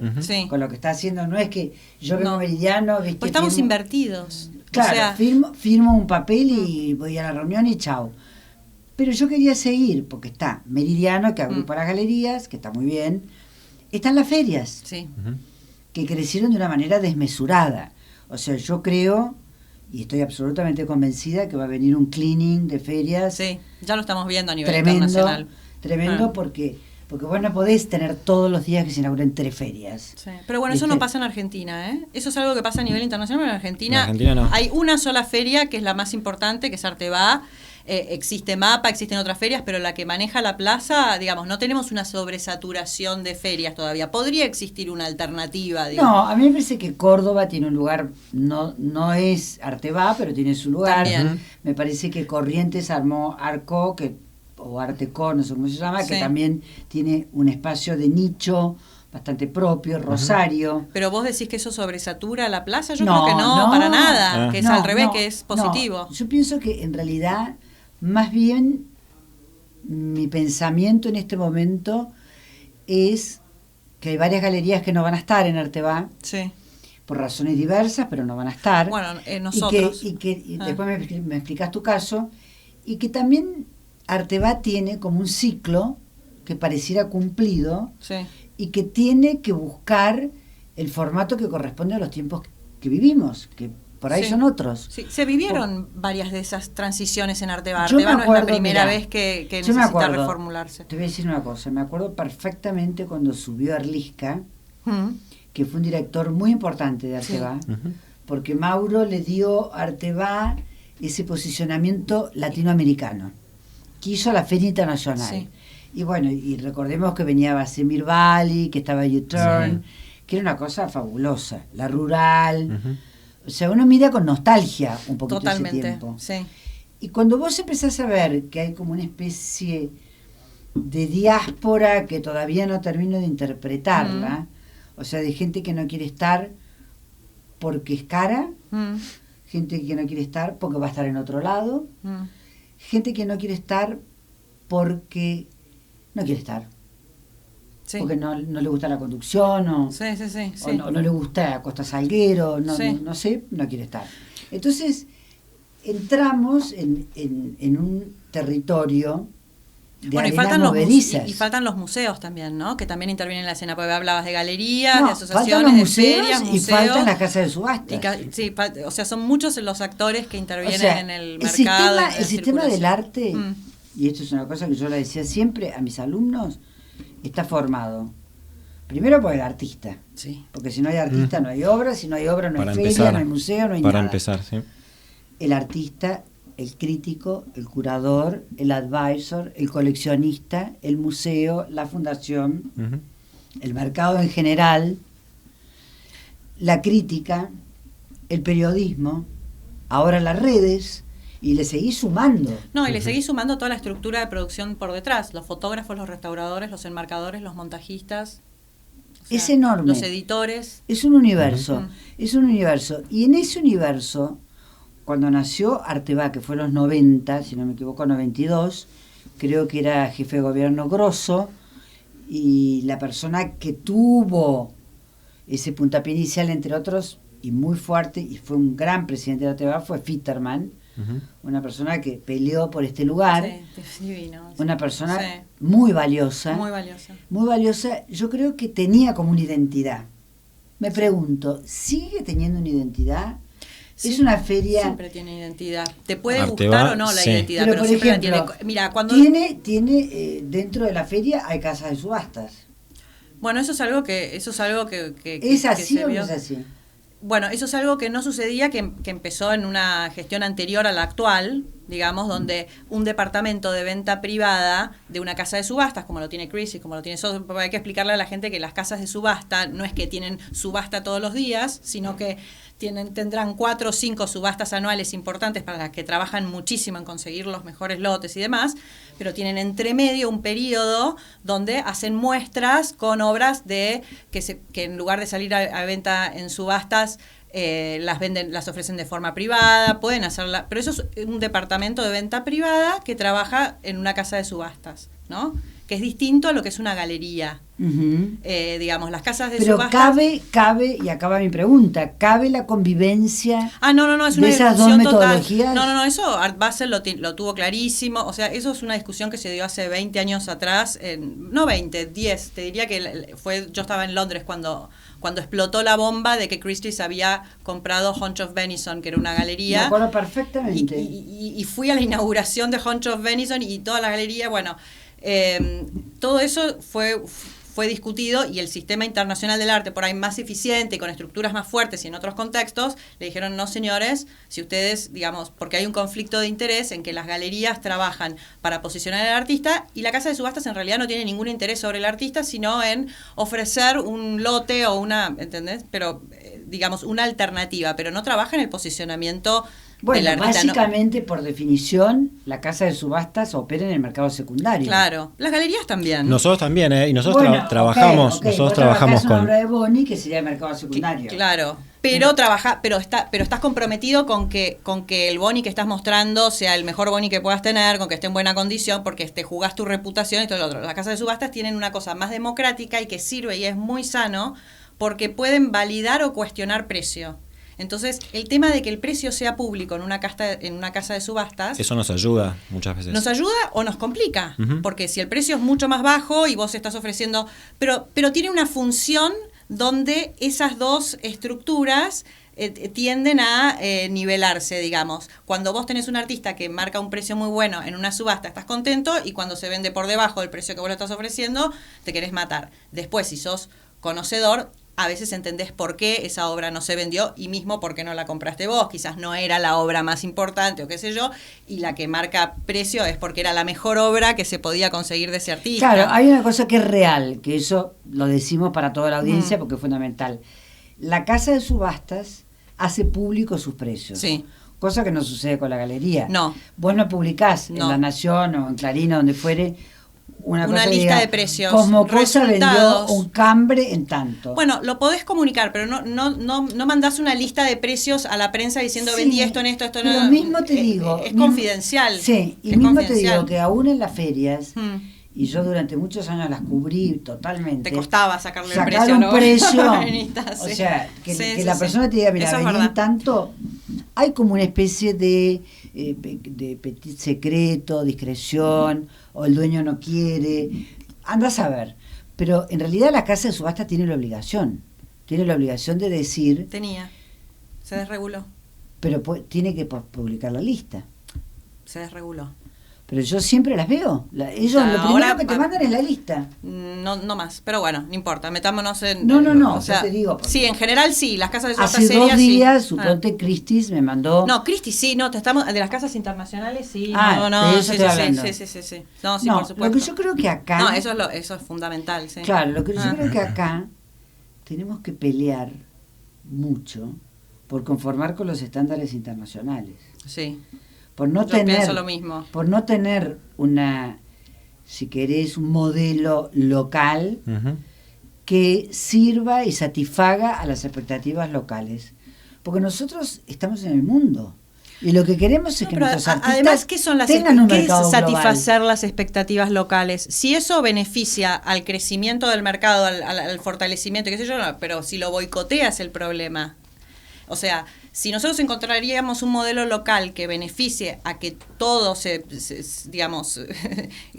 Speaker 3: con lo que está haciendo. No es que yo vengo Meridiano...
Speaker 4: Pues estamos invertidos.
Speaker 3: Claro,
Speaker 4: o sea,
Speaker 3: firmo un papel y voy a la reunión y chao. Pero yo quería seguir, porque está Meridiano, que agrupa las galerías, que está muy bien. Están las ferias, que crecieron de una manera desmesurada. O sea, yo creo, y estoy absolutamente convencida, que va a venir un cleaning de ferias.
Speaker 4: Sí, ya lo estamos viendo a nivel internacional.
Speaker 3: Tremendo porque Porque vos no podés tener todos los días que se inauguren 3 ferias.
Speaker 4: Sí. Pero bueno, eso no pasa en Argentina, ¿eh? Eso es algo que pasa a nivel internacional, pero en Argentina
Speaker 5: no.
Speaker 4: hay una sola feria que es la más importante, que es Arteba. Existe MAPA, existen otras ferias, pero la que maneja la plaza, digamos, no tenemos una sobresaturación de ferias todavía. ¿Podría existir una alternativa? Digamos?
Speaker 3: No, a mí me parece que Córdoba tiene un lugar, no es Arteba, pero tiene su lugar.
Speaker 4: También.
Speaker 3: Me parece que Corrientes armó Arco, o Artecó, no sé cómo se llama,
Speaker 4: Sí.
Speaker 3: que también tiene un espacio de nicho bastante propio, Rosario.
Speaker 4: Pero vos decís que eso sobresatura la plaza, yo
Speaker 3: No,
Speaker 4: creo que no,
Speaker 3: no.
Speaker 4: para nada, que es
Speaker 3: No,
Speaker 4: al revés,
Speaker 3: no,
Speaker 4: que es positivo.
Speaker 3: no. Yo pienso que en realidad, más bien, mi pensamiento en este momento es que hay varias galerías que no van a estar en Arteba,
Speaker 4: Sí.
Speaker 3: por razones diversas, pero no van a estar.
Speaker 4: Bueno, nosotros.
Speaker 3: Y después me explicas tu caso, y que también Arteba tiene como un ciclo que pareciera cumplido,
Speaker 4: Sí.
Speaker 3: y que tiene que buscar el formato que corresponde a los tiempos que vivimos, que por ahí
Speaker 4: Sí.
Speaker 3: son otros.
Speaker 4: Sí, se vivieron varias de esas transiciones en Arteba.
Speaker 3: Yo me
Speaker 4: Arteba no es
Speaker 3: acuerdo,
Speaker 4: la primera
Speaker 3: mirá,
Speaker 4: vez que
Speaker 3: yo me
Speaker 4: necesita
Speaker 3: acuerdo,
Speaker 4: reformularse.
Speaker 3: Te voy a decir una cosa, me acuerdo perfectamente cuando subió Erlisca,
Speaker 4: Mm.
Speaker 3: que fue un director muy importante de Arteba, porque Mauro le dio a Arteba ese posicionamiento latinoamericano, que hizo la Feria Internacional.
Speaker 4: Sí.
Speaker 3: Y bueno, y recordemos que venía Basemir Bali, que estaba U-Turn, que era una cosa fabulosa, la rural. O sea, uno mira con nostalgia un poquito ese
Speaker 4: Totalmente.
Speaker 3: tiempo.
Speaker 4: Sí.
Speaker 3: Y cuando vos empezás a ver que hay como una especie de diáspora que todavía no termino de interpretarla, o sea, de gente que no quiere estar porque es cara,
Speaker 4: Mm.
Speaker 3: gente que no quiere estar porque va a estar en otro lado,
Speaker 4: Mm.
Speaker 3: gente que no quiere estar porque no quiere estar,
Speaker 4: Sí.
Speaker 3: porque no le gusta la conducción o,
Speaker 4: Sí, sí, sí.
Speaker 3: o
Speaker 4: sí.
Speaker 3: no le gusta Costa Salguero,
Speaker 4: Sí.
Speaker 3: no sé, no quiere estar. Entonces, entramos en un territorio de
Speaker 4: Bueno, y
Speaker 3: arenas
Speaker 4: faltan,
Speaker 3: movedizas.
Speaker 4: y faltan los museos también, ¿no? Que también intervienen en la escena, porque hablabas de galerías,
Speaker 3: No,
Speaker 4: de
Speaker 3: faltan
Speaker 4: asociaciones,
Speaker 3: los
Speaker 4: de
Speaker 3: museos
Speaker 4: ferias,
Speaker 3: y
Speaker 4: museos.
Speaker 3: faltan las casas de subastas.
Speaker 4: Sí, o sea, son muchos los actores que intervienen
Speaker 3: O sea,
Speaker 4: en el mercado. en la
Speaker 3: el sistema del
Speaker 4: circulación.
Speaker 3: arte,
Speaker 4: Mm.
Speaker 3: y esto es una cosa que yo le decía siempre a mis alumnos, está formado primero por el artista,
Speaker 4: Sí.
Speaker 3: porque si no hay artista no hay obra, si no hay obra no hay
Speaker 5: Para
Speaker 3: feria,
Speaker 5: empezar.
Speaker 3: no hay museo, no hay
Speaker 5: Para
Speaker 3: nada.
Speaker 5: empezar, sí.
Speaker 3: El artista, el crítico, el curador, el advisor, el coleccionista, el museo, la fundación,
Speaker 5: Ujú.
Speaker 3: el mercado en general, la crítica, el periodismo, ahora las redes, y le seguís sumando.
Speaker 4: No, y le seguís sumando toda la estructura de producción por detrás, los fotógrafos, los restauradores, los enmarcadores, los montajistas. O sea,
Speaker 3: Es enorme.
Speaker 4: Los editores.
Speaker 3: Es un universo,
Speaker 4: Ujú.
Speaker 3: es un universo. Y en ese universo, cuando nació Arteba, que fue en los 90, si no me equivoco, 92, creo que era jefe de gobierno Grosso, y la persona que tuvo ese puntapié inicial, entre otros, y muy fuerte, y fue un gran presidente de Arteba, fue Fitterman, una persona que peleó por este lugar,
Speaker 4: Sí, es divino.
Speaker 3: una persona
Speaker 4: Sí.
Speaker 3: muy valiosa.
Speaker 4: Muy valiosa.
Speaker 3: Muy valiosa, yo creo que tenía como una identidad. Me pregunto, ¿sigue teniendo una identidad?
Speaker 4: Sí,
Speaker 3: Es una feria...
Speaker 4: Siempre tiene identidad. Te puede
Speaker 5: Arteba,
Speaker 4: gustar o no la
Speaker 5: sí.
Speaker 4: identidad,
Speaker 3: Pero,
Speaker 4: pero
Speaker 3: por
Speaker 4: siempre
Speaker 3: ejemplo,
Speaker 4: la tiene. Mira, cuando
Speaker 3: tiene dentro de la feria hay casas de subastas.
Speaker 4: bueno, eso es algo que
Speaker 3: ¿Es
Speaker 4: que
Speaker 3: así
Speaker 4: se
Speaker 3: o no
Speaker 4: vio.
Speaker 3: es así?
Speaker 4: Bueno, eso es algo que no sucedía, que empezó en una gestión anterior a la actual, digamos, donde un departamento de venta privada de una casa de subastas, como lo tiene Crisis, como lo tiene Sotheby's, porque hay que explicarle a la gente que las casas de subasta no es que tienen subasta todos los días, sino que tendrán 4 o 5 subastas anuales importantes para las que trabajan muchísimo en conseguir los mejores lotes y demás, pero tienen entre medio un periodo donde hacen muestras con obras que en lugar de salir a venta en subastas, las ofrecen de forma privada, pueden hacerla, pero eso es un departamento de venta privada que trabaja en una casa de subastas, ¿no? Que es distinto a lo que es una galería.
Speaker 3: Ujú.
Speaker 4: Digamos, las casas de
Speaker 3: Pero
Speaker 4: subastas...
Speaker 3: cabe, y acaba mi pregunta, ¿cabe la convivencia
Speaker 4: no, es una
Speaker 3: de esas dos
Speaker 4: discusión total.
Speaker 3: metodologías?
Speaker 4: No, eso Art Basel lo tuvo clarísimo, o sea, eso es una discusión que se dio hace 20 años atrás, no 20, 10, te diría que yo estaba en Londres cuando explotó la bomba de que Christie's había comprado Hunch of Venison, que era una
Speaker 3: Me
Speaker 4: galería.
Speaker 3: acuerdo perfectamente.
Speaker 4: Y fui a la inauguración de Hunch of Venison y toda la galería, bueno, Todo eso fue discutido y el sistema internacional del arte, por ahí más eficiente y con estructuras más fuertes y en otros contextos, le dijeron, no señores, si ustedes, digamos, porque hay un conflicto de interés en que las galerías trabajan para posicionar al artista y la casa de subastas en realidad no tiene ningún interés sobre el artista, sino en ofrecer un lote o una, ¿entendés? Pero, digamos, una alternativa, pero no trabaja en el posicionamiento.
Speaker 3: Bueno, básicamente, por definición, la casa de subastas opera en el mercado secundario.
Speaker 4: Claro, las galerías también.
Speaker 5: Nosotros también, y nosotros trabajamos,
Speaker 3: okay.
Speaker 5: Nosotros trabajamos con
Speaker 3: una obra de Boni que sería el mercado secundario.
Speaker 4: Claro, pero estás comprometido con que el Boni que estás mostrando sea el mejor Boni que puedas tener, con que esté en buena condición, porque te jugás tu reputación y todo lo otro. Las casas de subastas tienen una cosa más democrática y que sirve y es muy sano porque pueden validar o cuestionar precio. Entonces, el tema de que el precio sea público en una casa de subastas...
Speaker 5: Eso nos ayuda muchas veces.
Speaker 4: Nos ayuda o nos complica,
Speaker 5: Uh-huh.
Speaker 4: porque si el precio es mucho más bajo y vos estás ofreciendo... Pero tiene una función donde esas dos estructuras tienden a nivelarse, digamos. Cuando vos tenés un artista que marca un precio muy bueno en una subasta, estás contento, y cuando se vende por debajo del precio que vos le estás ofreciendo, te querés matar. Después, si sos conocedor, a veces entendés por qué esa obra no se vendió y mismo por qué no la compraste vos. Quizás no era la obra más importante o qué sé yo, y la que marca precio es porque era la mejor obra que se podía conseguir de ese artista.
Speaker 3: Claro, hay una cosa que es real, que eso lo decimos para toda la audiencia porque es fundamental. La casa de subastas hace público sus precios.
Speaker 4: Sí.
Speaker 3: Cosa que no sucede con la galería.
Speaker 4: No.
Speaker 3: Vos no publicás en La Nación o en Clarín o donde fuere una cosa
Speaker 4: lista
Speaker 3: diga,
Speaker 4: de precios,
Speaker 3: como cosa vendió
Speaker 4: resultados.
Speaker 3: un cambre en tanto.
Speaker 4: Bueno, lo podés comunicar, pero no mandás una lista de precios a la prensa diciendo vendí esto en esto,
Speaker 3: pero
Speaker 4: no.
Speaker 3: Mismo te digo.
Speaker 4: Es confidencial.
Speaker 3: Sí, y
Speaker 4: es
Speaker 3: mismo te digo que aún en las ferias, y yo durante muchos años las cubrí totalmente.
Speaker 4: Te costaba sacarle
Speaker 3: sacar
Speaker 4: el precio,
Speaker 3: un
Speaker 4: ¿no?
Speaker 3: precio,
Speaker 4: Sí.
Speaker 3: o sea, que
Speaker 4: Sí,
Speaker 3: la persona te diga, mira,
Speaker 4: eso es
Speaker 3: vení
Speaker 4: verdad.
Speaker 3: en tanto. Hay como una especie de petit secreto, discreción, o el dueño no quiere. Anda a saber. Pero en realidad la casa de subasta tiene la obligación. Tiene la obligación de decir.
Speaker 4: Se desreguló.
Speaker 3: Pero tiene que publicar la lista.
Speaker 4: Se desreguló.
Speaker 3: Pero yo siempre las veo. Ellos lo primero que te mandan es la lista.
Speaker 4: No más. Pero bueno, no importa. Metámonos en...
Speaker 3: No,
Speaker 4: o sea,
Speaker 3: yo te digo.
Speaker 4: Sí, en general sí. Las casas de subasta
Speaker 3: hace
Speaker 4: serias
Speaker 3: 2 días,
Speaker 4: sí.
Speaker 3: suponte Christie's me mandó...
Speaker 4: No, Christie's sí, no, de las casas internacionales sí.
Speaker 3: de eso
Speaker 4: sí,
Speaker 3: estoy hablando.
Speaker 4: Sí. No, sí, por supuesto.
Speaker 3: Lo que yo creo que acá...
Speaker 4: No, eso es fundamental, sí.
Speaker 3: Claro, lo que yo creo que acá tenemos que pelear mucho por conformar con los estándares internacionales.
Speaker 4: Sí.
Speaker 3: Yo
Speaker 4: pienso lo mismo.
Speaker 3: Por no tener si querés, un modelo local
Speaker 5: Uh-huh.
Speaker 3: que sirva y satisfaga a las expectativas locales. Porque nosotros estamos en el mundo. Y lo que queremos es que nuestros artistas
Speaker 4: además, ¿qué son
Speaker 3: tengan un
Speaker 4: ¿qué
Speaker 3: mercado
Speaker 4: es satisfacer
Speaker 3: global?
Speaker 4: las expectativas locales? Si eso beneficia al crecimiento del mercado, al fortalecimiento, qué sé yo, pero si lo boicotea es el problema. O sea, si nosotros encontraríamos un modelo local que beneficie a que todo digamos,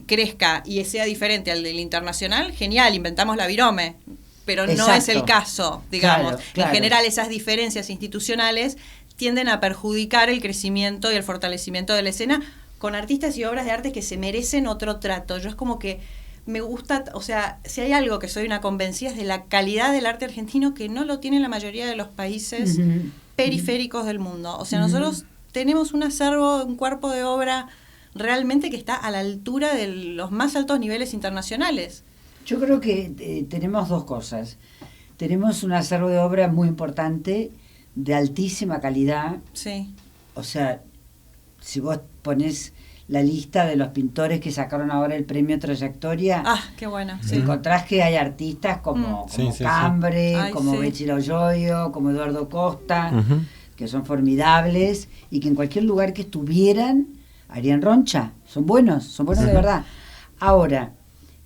Speaker 4: crezca y sea diferente al del internacional, genial, inventamos la virome. Pero
Speaker 3: Exacto.
Speaker 4: no es el caso, digamos.
Speaker 3: Claro.
Speaker 4: En general, esas diferencias institucionales tienden a perjudicar el crecimiento y el fortalecimiento de la escena con artistas y obras de arte que se merecen otro trato. Yo es como que me gusta, o sea, si hay algo que soy una convencida es de la calidad del arte argentino, que no lo tienen la mayoría de los países periféricos del mundo. O sea, nosotros tenemos un acervo, un cuerpo de obra realmente que está a la altura de los más altos niveles internacionales.
Speaker 3: Yo creo que tenemos 2 cosas. Tenemos un acervo de obra muy importante, de altísima calidad.
Speaker 4: Sí.
Speaker 3: O sea, si vos ponés la lista de los pintores que sacaron ahora el premio Trayectoria,
Speaker 4: Qué bueno. Sí.
Speaker 3: encontrás que hay artistas como Cambre, como Bechi Loyoyo, como Eduardo Costa, que son formidables y que en cualquier lugar que estuvieran harían roncha. Son buenos de verdad. Ahora,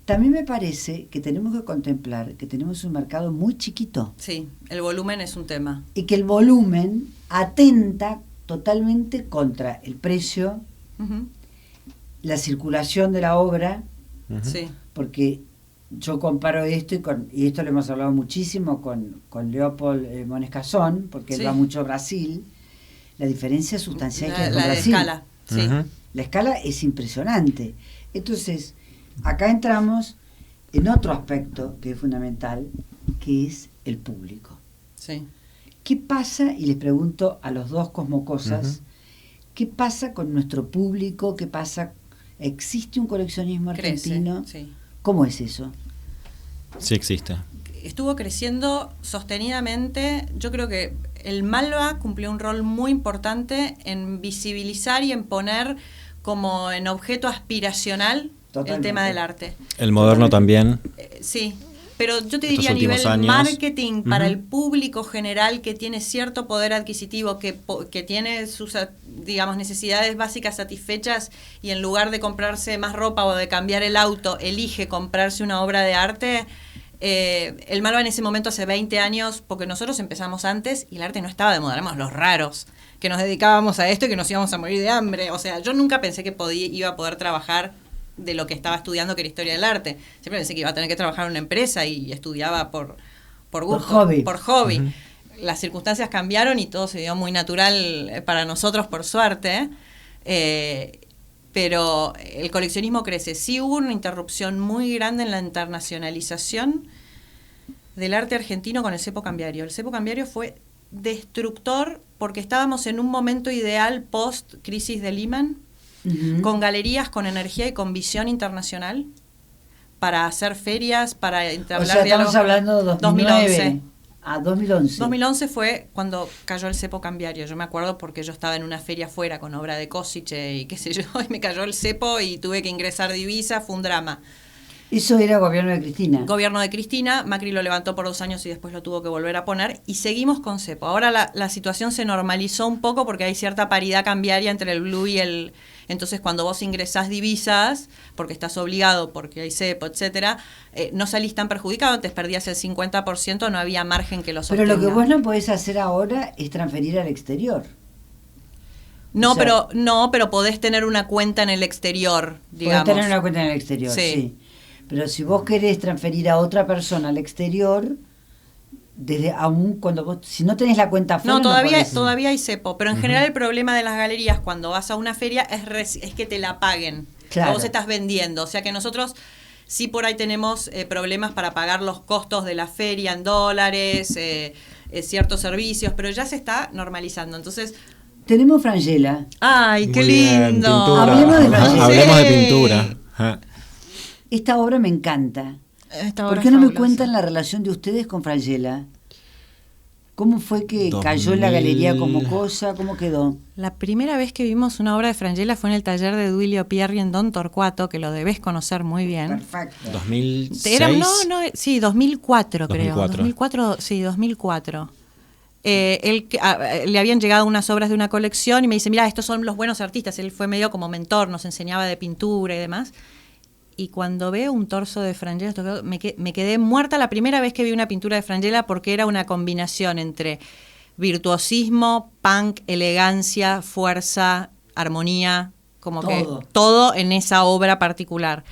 Speaker 3: también me parece que tenemos que contemplar que tenemos un mercado muy chiquito.
Speaker 4: Sí, el volumen es un tema.
Speaker 3: Y que el volumen atenta totalmente contra el precio, la circulación de la obra,
Speaker 4: Sí.
Speaker 3: porque yo comparo esto y esto lo hemos hablado muchísimo con Leopold Monescazón, porque él va mucho a Brasil. La diferencia sustancial que hay con
Speaker 4: La de
Speaker 3: Brasil.
Speaker 4: escala, sí.
Speaker 3: La escala es impresionante. Entonces, acá entramos en otro aspecto que es fundamental, que es el público.
Speaker 4: Sí.
Speaker 3: ¿Qué pasa? Y les pregunto a los dos cosmocosas, ¿qué pasa con nuestro público? ¿Qué pasa? ¿Existe un coleccionismo argentino?
Speaker 4: Crece, sí.
Speaker 3: ¿Cómo es eso?
Speaker 5: Sí existe.
Speaker 4: Estuvo creciendo sostenidamente. Yo creo que el Malva cumplió un rol muy importante en visibilizar y en poner como en objeto aspiracional el tema del arte.
Speaker 5: El moderno también.
Speaker 4: Sí, pero yo te
Speaker 5: Estos
Speaker 4: diría a nivel
Speaker 5: últimos años.
Speaker 4: marketing para el público general que tiene cierto poder adquisitivo, que tiene sus, digamos, necesidades básicas satisfechas y en lugar de comprarse más ropa o de cambiar el auto, elige comprarse una obra de arte. El Malva en ese momento hace 20 años, porque nosotros empezamos antes y el arte no estaba de moda, éramos los raros, que nos dedicábamos a esto y que nos íbamos a morir de hambre. O sea, yo nunca pensé que iba a poder trabajar de lo que estaba estudiando, que era historia del arte. Siempre pensé que iba a tener que trabajar en una empresa y estudiaba por gusto, por hobby. Uh-huh. Las circunstancias cambiaron y todo se dio muy natural para nosotros, por suerte. Pero el coleccionismo crece. Sí hubo una interrupción muy grande en la internacionalización del arte argentino con el cepo cambiario. El cepo cambiario fue destructor porque estábamos en un momento ideal post-crisis de Lehman, con galerías con energía y con visión internacional para hacer ferias, para entablar
Speaker 3: diálogos. Estamos hablando de
Speaker 4: 2011.
Speaker 3: 2011.
Speaker 4: 2011 fue cuando cayó el cepo cambiario. Yo me acuerdo porque yo estaba en una feria afuera con obra de Cosiche y qué sé yo, y me cayó el cepo y tuve que ingresar divisa, fue un drama.
Speaker 3: Eso era gobierno de Cristina.
Speaker 4: Gobierno de Cristina, Macri lo levantó por 2 años y después lo tuvo que volver a poner y seguimos con cepo. Ahora la situación se normalizó un poco porque hay cierta paridad cambiaria entre el blue y el... Entonces cuando vos ingresás divisas, porque estás obligado, porque hay cepo, etcétera, no salís tan perjudicado, antes perdías el 50%, no había margen que lo sostenga.
Speaker 3: Pero lo que vos no podés hacer ahora es transferir al exterior.
Speaker 4: No, pero podés tener una cuenta en el exterior, digamos.
Speaker 3: Podés tener una cuenta en el exterior, sí. Pero si vos querés transferir a otra persona al exterior, desde aún cuando vos, si no tenés la cuenta afuera,
Speaker 4: todavía hay cepo, pero en general el problema de las galerías cuando vas a una feria es que te la paguen. Claro. Vos estás vendiendo, o sea que nosotros sí por ahí tenemos problemas para pagar los costos de la feria en dólares, ciertos servicios, pero ya se está normalizando. Entonces
Speaker 3: tenemos Frangela.
Speaker 4: ¡Ay, qué lindo!
Speaker 3: Hablemos de Frangela.
Speaker 5: Hablemos de pintura.
Speaker 3: Esta obra me encanta. ¿Por qué no me cuentan la relación de ustedes con Frangela? ¿Cómo fue que cayó en la galería como cosa? ¿Cómo quedó?
Speaker 4: La primera vez que vimos una obra de Frangela fue en el taller de Duilio Pierri en Don Torcuato, que lo debés conocer muy bien.
Speaker 3: Perfecto.
Speaker 5: 2006.
Speaker 4: Sí, 2004 creo.
Speaker 5: 2004.
Speaker 4: 2004. Le habían llegado unas obras de una colección y me dice, mira, estos son los buenos artistas. Él fue medio como mentor, nos enseñaba de pintura y demás. Y cuando veo un torso de Frangela, me quedé muerta la primera vez que vi una pintura de Frangela porque era una combinación entre virtuosismo, punk, elegancia, fuerza, armonía, como todo. Que todo en esa obra particular.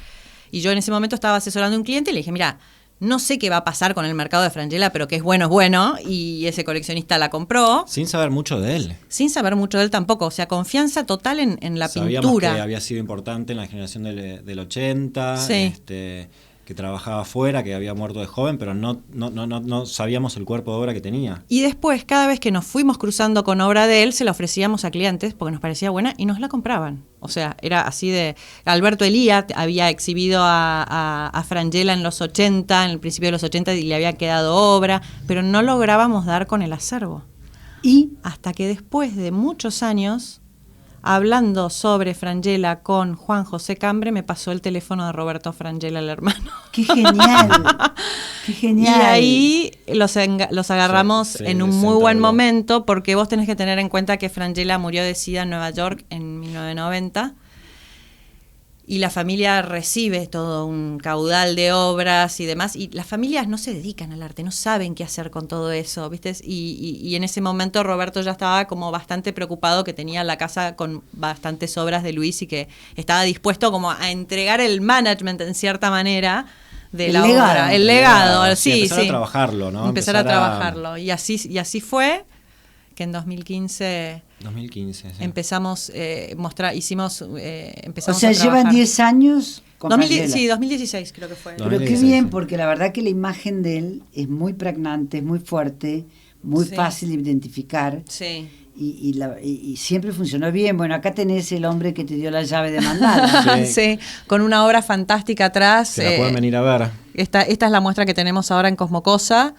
Speaker 4: Y yo en ese momento estaba asesorando a un cliente y le dije, mira, no sé qué va a pasar con el mercado de Frangela, pero que es bueno, y ese coleccionista la compró.
Speaker 5: Sin saber mucho de él.
Speaker 4: Sin saber mucho de él tampoco, o sea, confianza total en la
Speaker 5: Sabíamos
Speaker 4: pintura.
Speaker 5: Que había sido importante en la generación del 80,
Speaker 4: sí.
Speaker 5: Que trabajaba afuera, que había muerto de joven, pero no sabíamos el cuerpo de obra que tenía.
Speaker 4: Y después, cada vez que nos fuimos cruzando con obra de él, se la ofrecíamos a clientes porque nos parecía buena y nos la compraban. O sea, era así de... Alberto Elía había exhibido a Frangela en los 80, en el principio de los 80, y le había quedado obra, pero no lográbamos dar con el acervo. Y hasta que después de muchos años, hablando sobre Frangela con Juan José Cambre, me pasó el teléfono de Roberto Frangela, el hermano.
Speaker 3: ¡Qué genial! ¡Qué genial!
Speaker 4: Y ahí los agarramos en un muy buen momento, porque vos tenés que tener en cuenta que Frangela murió de SIDA en Nueva York en 1990, y la familia recibe todo un caudal de obras y demás, y las familias no se dedican al arte, no saben qué hacer con todo eso, ¿viste? Y en ese momento Roberto ya estaba como bastante preocupado, que tenía la casa con bastantes obras de Luis y que estaba dispuesto como a entregar el management en cierta manera de la obra, el legado, sí,
Speaker 5: empezar a trabajarlo, ¿no?
Speaker 4: Empezar a trabajarlo, y así fue que en 2015 sí. Empezamos empezamos
Speaker 3: o sea,
Speaker 4: a trabajar.
Speaker 3: llevan 10 años con Franchella.
Speaker 4: Sí, 2016 creo que fue.
Speaker 3: Pero qué
Speaker 5: 2016,
Speaker 3: bien,
Speaker 5: sí.
Speaker 3: porque la verdad que la imagen de él es muy pregnante, es muy fuerte, muy
Speaker 4: Sí.
Speaker 3: fácil de identificar.
Speaker 4: Sí.
Speaker 3: Y siempre funcionó bien. Bueno, acá tenés el hombre que te dio la llave de mandada.
Speaker 5: Sí.
Speaker 4: Sí, con una obra fantástica atrás.
Speaker 5: Se la pueden venir a ver.
Speaker 4: Esta es la muestra que tenemos ahora en Cosmocosa,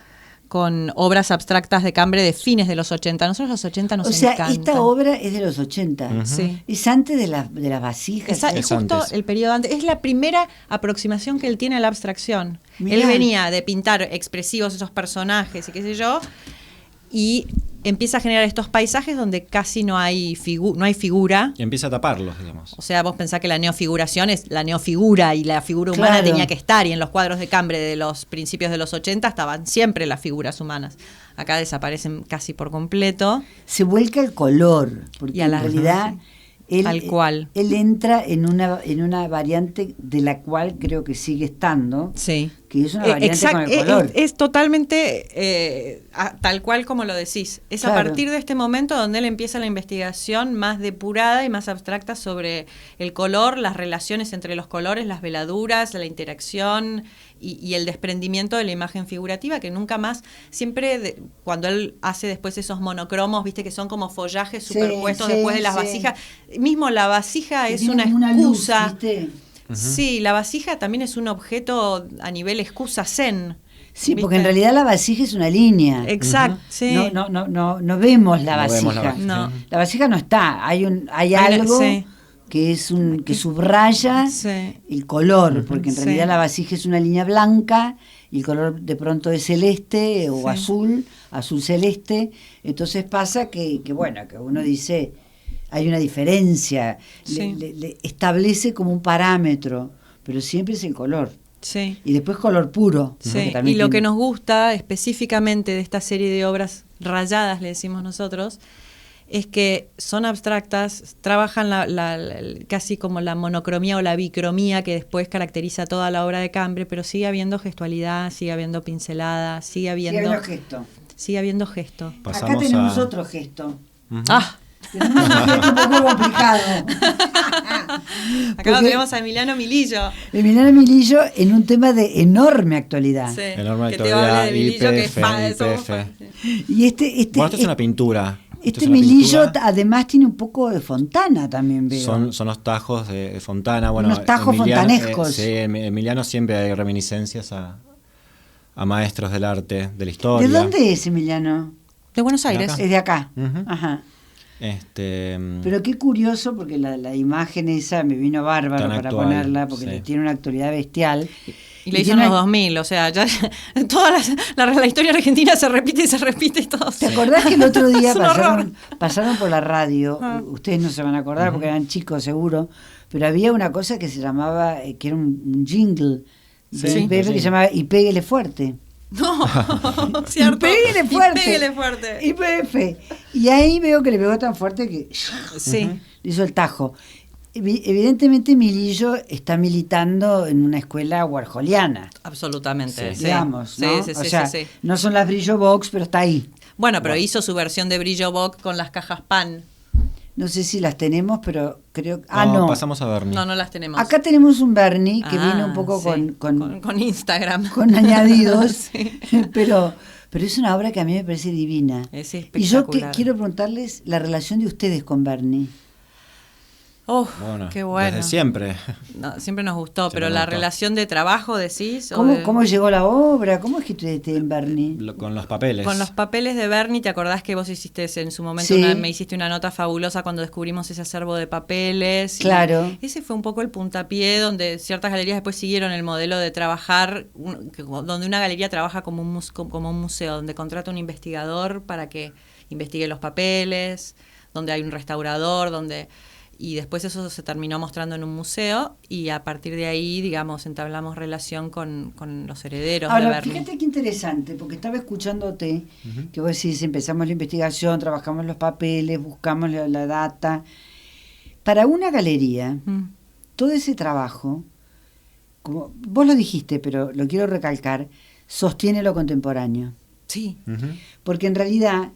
Speaker 4: con obras abstractas de Cambre de fines de los 80. Nosotros los 80 nos
Speaker 3: O sea,
Speaker 4: encantan.
Speaker 3: esta obra es de los 80.
Speaker 4: Sí.
Speaker 3: Es antes de las vasijas.
Speaker 4: Es
Speaker 5: Es
Speaker 4: justo
Speaker 5: antes.
Speaker 4: el periodo antes. Es la primera aproximación que él tiene a la abstracción.
Speaker 3: Mirá.
Speaker 4: Él venía de pintar expresivos esos personajes y qué sé yo, y empieza a generar estos paisajes donde casi no hay figura.
Speaker 5: Y empieza a taparlos, digamos.
Speaker 4: O sea, vos pensás que la neofiguración es la neofigura y la figura humana
Speaker 3: Claro.
Speaker 4: tenía que estar, y en los cuadros de Cambre de los principios de los 80 estaban siempre las figuras humanas. Acá desaparecen casi por completo.
Speaker 3: Se vuelca el color, porque
Speaker 4: Y a
Speaker 3: en
Speaker 4: la-
Speaker 3: realidad él,
Speaker 4: Tal cual.
Speaker 3: él entra en una variante de la cual creo que sigue estando,
Speaker 4: Sí.
Speaker 3: que es una variante con el color.
Speaker 4: Es totalmente tal cual como lo decís. Es a
Speaker 3: Claro.
Speaker 4: partir de este momento donde él empieza la investigación más depurada y más abstracta sobre el color, las relaciones entre los colores, las veladuras, la interacción y el desprendimiento de la imagen figurativa, que nunca más, siempre cuando él hace después esos monocromos, viste que son como follajes
Speaker 3: Sí,
Speaker 4: superpuestos
Speaker 3: sí,
Speaker 4: después de las
Speaker 3: sí.
Speaker 4: vasijas. Mismo la vasija es
Speaker 3: Tiene
Speaker 4: una
Speaker 3: como luz,
Speaker 4: excusa.
Speaker 3: ¿viste?
Speaker 4: Sí, la vasija también es un objeto a nivel excusa zen.
Speaker 3: Sí,
Speaker 4: ¿viste?
Speaker 3: porque en realidad la vasija es una línea.
Speaker 4: Exacto, sí.
Speaker 3: No vemos la
Speaker 5: No
Speaker 3: vasija.
Speaker 5: vemos la vasija.
Speaker 4: No.
Speaker 3: La vasija no está, hay
Speaker 4: la-
Speaker 3: algo
Speaker 4: sí.
Speaker 3: que es que subraya
Speaker 4: Sí.
Speaker 3: el color, porque en
Speaker 4: Sí.
Speaker 3: realidad la vasija es una línea blanca y el color de pronto es celeste o
Speaker 4: Sí.
Speaker 3: azul celeste. Entonces pasa que bueno, que uno dice, hay una diferencia,
Speaker 4: Sí.
Speaker 3: le establece como un parámetro, pero siempre es el color.
Speaker 4: Sí.
Speaker 3: Y después color puro.
Speaker 4: Sí,
Speaker 3: porque
Speaker 4: y
Speaker 3: también
Speaker 4: lo que
Speaker 3: tiene-
Speaker 4: nos gusta específicamente de esta serie de obras rayadas, le decimos nosotros, es que son abstractas, trabajan casi como la monocromía o la bicromía que después caracteriza toda la obra de Cambre, pero sigue habiendo gestualidad, sigue habiendo pincelada, sigue habiendo gesto.
Speaker 3: Acá
Speaker 5: Pasamos
Speaker 3: tenemos
Speaker 5: a-
Speaker 3: otro gesto.
Speaker 5: Ujú.
Speaker 4: Ah,
Speaker 3: Tenemos un gesto un poco complicado.
Speaker 4: acá
Speaker 3: Porque-
Speaker 4: lo tenemos a Emiliano Milillo.
Speaker 3: Emiliano Milillo en un tema de enorme actualidad.
Speaker 4: Sí,
Speaker 5: Enorme
Speaker 4: que te hable
Speaker 5: actualidad,
Speaker 4: de Milillo, que es
Speaker 5: YPF,
Speaker 4: fan, somos
Speaker 5: YPF.
Speaker 4: fans.
Speaker 3: Y este
Speaker 5: Bueno, esto es una pintura. Esto
Speaker 3: este
Speaker 5: es una
Speaker 3: Milillo
Speaker 5: pintura.
Speaker 3: además tiene un poco de Fontana también, veo.
Speaker 5: Son los tajos de Fontana. Bueno,
Speaker 3: Unos tajos fontanescos.
Speaker 5: Sí, Emiliano siempre hay reminiscencias a maestros del arte, de la historia.
Speaker 3: ¿De dónde es Emiliano?
Speaker 4: De Buenos
Speaker 5: De
Speaker 4: Aires.
Speaker 5: acá.
Speaker 3: Es de acá.
Speaker 5: Ujú.
Speaker 3: Ajá.
Speaker 5: Pero
Speaker 3: Pero qué curioso, porque la imagen esa me vino bárbaro
Speaker 5: Tan
Speaker 3: para
Speaker 5: actual,
Speaker 3: ponerla, porque
Speaker 5: sí.
Speaker 3: tiene una actualidad bestial.
Speaker 4: Y lo hizo en
Speaker 3: tiene
Speaker 4: los
Speaker 3: una-
Speaker 4: 2000, o sea, ya toda la historia argentina se repite y se repite y todo.
Speaker 3: ¿Te acordás que el otro día
Speaker 4: Es un horror.
Speaker 3: pasaron por la radio?
Speaker 4: Ah.
Speaker 3: Ustedes no se van a acordar porque eran chicos seguro, pero había una cosa que se llamaba, que era un jingle de
Speaker 5: Sí.
Speaker 3: IPF que se llamaba Y péguele fuerte.
Speaker 4: No, cierto.
Speaker 3: Y péguele fuerte.
Speaker 4: Y péguele fuerte.
Speaker 3: IPF. Y ahí veo que le pegó tan fuerte que
Speaker 4: Sí.
Speaker 3: le hizo el tajo. Evidentemente Milillo está militando en una escuela warholiana,
Speaker 4: Absolutamente.
Speaker 5: Sí.
Speaker 4: Sí.
Speaker 3: digamos,
Speaker 4: Sí,
Speaker 3: ¿no?
Speaker 4: sí,
Speaker 3: O
Speaker 4: sí,
Speaker 3: sea,
Speaker 4: sí, sí.
Speaker 3: no son las Brillo Box, pero está ahí.
Speaker 4: Bueno, pero hizo su versión de Brillo Box con las cajas pan.
Speaker 3: No sé si las tenemos, pero creo...
Speaker 5: no,
Speaker 3: no.
Speaker 5: pasamos a Bernie.
Speaker 4: No las tenemos.
Speaker 3: Acá tenemos un Bernie que
Speaker 4: Ah,
Speaker 3: viene un poco
Speaker 4: sí, con Instagram.
Speaker 3: con añadidos,
Speaker 4: Sí.
Speaker 3: pero es una obra que a mí me parece divina.
Speaker 4: Es
Speaker 3: Y yo
Speaker 4: espectacular.
Speaker 3: quiero preguntarles la relación de ustedes con Bernie.
Speaker 4: Oh,
Speaker 5: Bueno,
Speaker 4: qué bueno.
Speaker 5: desde siempre.
Speaker 4: No, siempre nos gustó,
Speaker 5: Siempre
Speaker 4: pero
Speaker 5: nos
Speaker 4: la
Speaker 5: gustó.
Speaker 4: relación de trabajo, decís. o
Speaker 3: ¿Cómo,
Speaker 4: de-
Speaker 3: ¿Cómo llegó la obra? ¿Cómo es que ustedes tienen Bernie?
Speaker 5: Con los papeles.
Speaker 4: Con los papeles de Bernie, ¿te acordás que vos hiciste en su momento,
Speaker 3: Sí.
Speaker 4: me hiciste una nota fabulosa cuando descubrimos ese acervo de papeles? Y
Speaker 3: Claro.
Speaker 4: ese fue un poco el puntapié donde ciertas galerías después siguieron el modelo de trabajar, donde una galería trabaja como como un museo, donde contrata un investigador para que investigue los papeles, donde hay un restaurador, y después eso se terminó mostrando en un museo y a partir de ahí, digamos, entablamos relación con los herederos de
Speaker 3: Ahora,
Speaker 4: Bernie.
Speaker 3: fíjate qué interesante, porque estaba escuchándote, que vos decís, empezamos la investigación, trabajamos los papeles, buscamos la data. Para una galería,
Speaker 4: Mm.
Speaker 3: todo ese trabajo, como vos lo dijiste, pero lo quiero recalcar, sostiene lo contemporáneo.
Speaker 4: Sí.
Speaker 5: Ujú.
Speaker 3: Porque en realidad,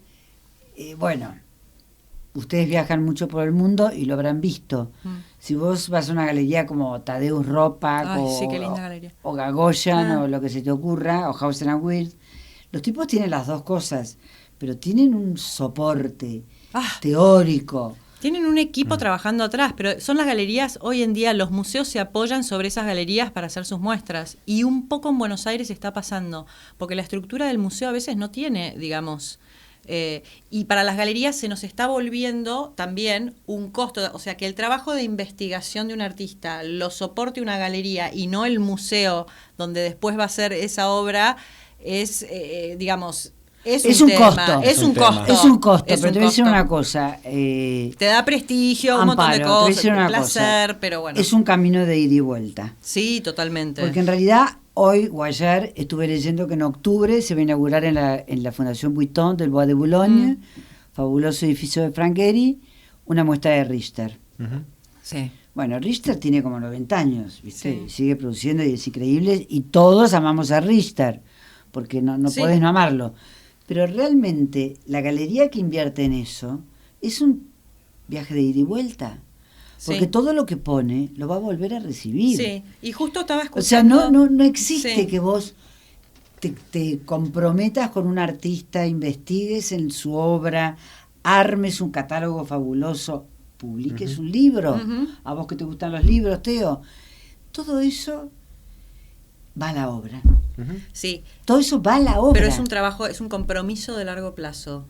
Speaker 3: bueno, ustedes viajan mucho por el mundo y lo habrán visto. Si vos vas a una galería como Tadeusz Ropac
Speaker 4: Sí, qué linda galería.
Speaker 3: o Gagosian o lo que se te ocurra, o Hauser and Wirth, los tipos tienen las dos cosas, pero tienen un soporte teórico.
Speaker 4: Tienen un equipo trabajando atrás, pero son las galerías, hoy en día los museos se apoyan sobre esas galerías para hacer sus muestras. Y un poco en Buenos Aires está pasando, porque la estructura del museo a veces no tiene, digamos... y para las galerías se nos está volviendo también un costo, o sea, que el trabajo de investigación de un artista lo soporte una galería y no el museo donde después va a ser esa obra, es, digamos... Es un costo.
Speaker 3: Es un costo, pero te voy a decir una cosa.
Speaker 4: Te da prestigio, un montón de cosas, placer, pero bueno.
Speaker 3: Es un camino de ida y vuelta.
Speaker 4: Sí, totalmente.
Speaker 3: Porque en realidad, hoy o ayer estuve leyendo que en octubre se va a inaugurar en la Fundación Vuitton del Bois de Boulogne, fabuloso edificio de Frank Gehry, una muestra de Richter.
Speaker 4: Sí.
Speaker 3: Bueno, Richter tiene como 90 años, ¿viste? Sí. Sigue produciendo y es increíble, y todos amamos a Richter, porque no podés no amarlo. Pero realmente la galería que invierte en eso es un viaje de ida y vuelta. Porque todo lo que pone lo va a volver a recibir.
Speaker 4: Sí, y justo estaba escuchando...
Speaker 3: O sea, no existe que vos te comprometas con un artista, investigues en su obra, armes un catálogo fabuloso, publiques un libro. A vos que te gustan los libros, Teo. Todo eso va a la obra.
Speaker 4: Sí.
Speaker 3: Todo eso va a la obra.
Speaker 4: Pero es un trabajo, es un compromiso de largo plazo.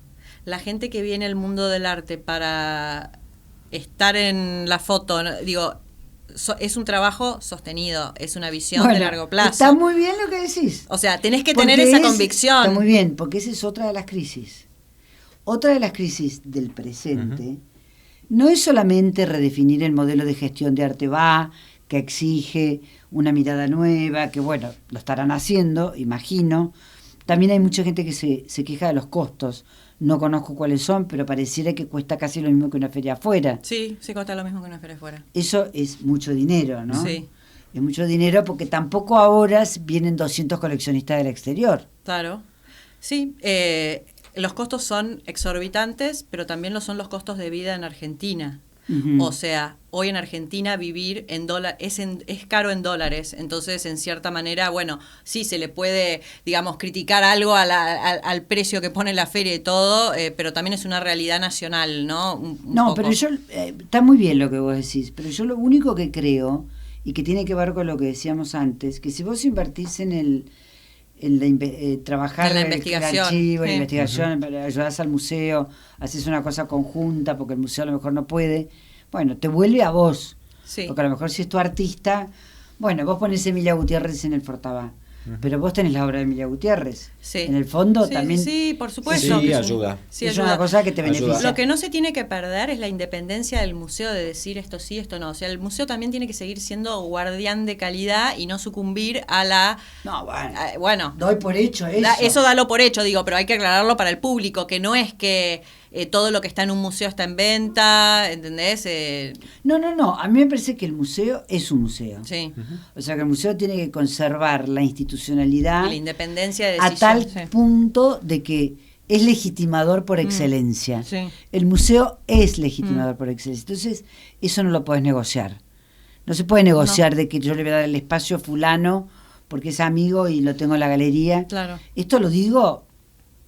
Speaker 4: La gente que viene al mundo del arte para estar en la foto, digo, es un trabajo sostenido, es una visión de largo plazo.
Speaker 3: Está muy bien lo que decís.
Speaker 4: O sea, tenés que tener esa convicción.
Speaker 3: Está muy bien, porque esa es otra de las crisis. Otra de las crisis del presente no es solamente redefinir el modelo de gestión de Arteba, que exige una mirada nueva, que bueno, lo estarán haciendo, imagino. También hay mucha gente que se queja de los costos. No conozco cuáles son, pero pareciera que cuesta casi lo mismo que una feria afuera.
Speaker 4: Sí, cuesta lo mismo que una feria afuera.
Speaker 3: Eso es mucho dinero, ¿no?
Speaker 4: Sí.
Speaker 3: Es mucho dinero porque tampoco ahora vienen 200 coleccionistas del exterior.
Speaker 4: Claro. Sí, los costos son exorbitantes, pero también lo son los costos de vida en Argentina. O sea, hoy en Argentina vivir en dólar es caro en dólares, entonces en cierta manera, bueno, sí se le puede, digamos, criticar algo al precio que pone la feria y todo, pero también es una realidad nacional, ¿no? Un poco.
Speaker 3: Pero yo, está muy bien lo que vos decís, pero yo lo único que creo, y que tiene que ver con lo que decíamos antes, que si vos invertís trabajar
Speaker 4: en la investigación,
Speaker 3: el archivo, la investigación, ayudás al museo, haces una cosa conjunta porque el museo a lo mejor no puede, bueno, te vuelve a vos, porque a lo mejor si es tu artista, bueno, vos ponés Emilia Gutiérrez en el Fortabá, pero vos tenés la obra de Emilia Gutiérrez, en el fondo también.
Speaker 4: Sí, por supuesto.
Speaker 5: Sí, ayuda.
Speaker 3: Es una cosa que te beneficia.
Speaker 4: Lo que no se tiene que perder es la independencia del museo de decir esto sí, esto no. O sea, el museo también tiene que seguir siendo guardián de calidad y no sucumbir a la...
Speaker 3: No,
Speaker 4: bueno.
Speaker 3: Doy por hecho eso.
Speaker 4: Eso dalo por hecho, digo, pero hay que aclararlo para el público, que no es que todo lo que está en un museo está en venta, ¿entendés?
Speaker 3: No, a mí me parece que el museo es un museo.
Speaker 4: Sí.
Speaker 3: O sea, que el museo tiene que conservar la institucionalidad,
Speaker 4: la independencia de decisión,
Speaker 3: a tal punto de que es legitimador por excelencia.
Speaker 4: Sí.
Speaker 3: El museo es legitimador por excelencia. Entonces, eso no lo podés negociar. No se puede negociar de que yo le voy a dar el espacio a fulano porque es amigo y lo tengo en la galería.
Speaker 4: Claro.
Speaker 3: Esto lo digo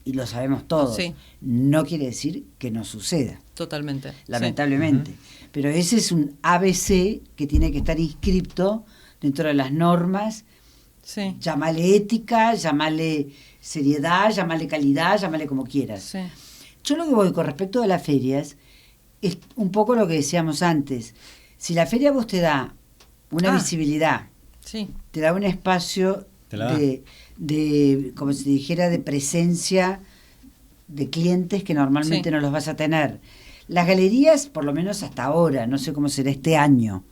Speaker 3: y lo sabemos todos.
Speaker 4: Sí.
Speaker 3: No quiere decir que no suceda.
Speaker 4: Totalmente.
Speaker 3: Lamentablemente. Pero ese es un ABC que tiene que estar inscripto dentro de las normas.
Speaker 4: Sí.
Speaker 3: Llámale ética, llámale seriedad, llámale calidad, llámale como quieras.
Speaker 4: Sí.
Speaker 3: Yo lo que voy con respecto a las ferias es un poco lo que decíamos antes. Si la feria vos te da una visibilidad, te da un espacio de, como se dijera, de presencia de clientes que normalmente no los vas a tener. Las galerías, por lo menos hasta ahora, no sé cómo será este año,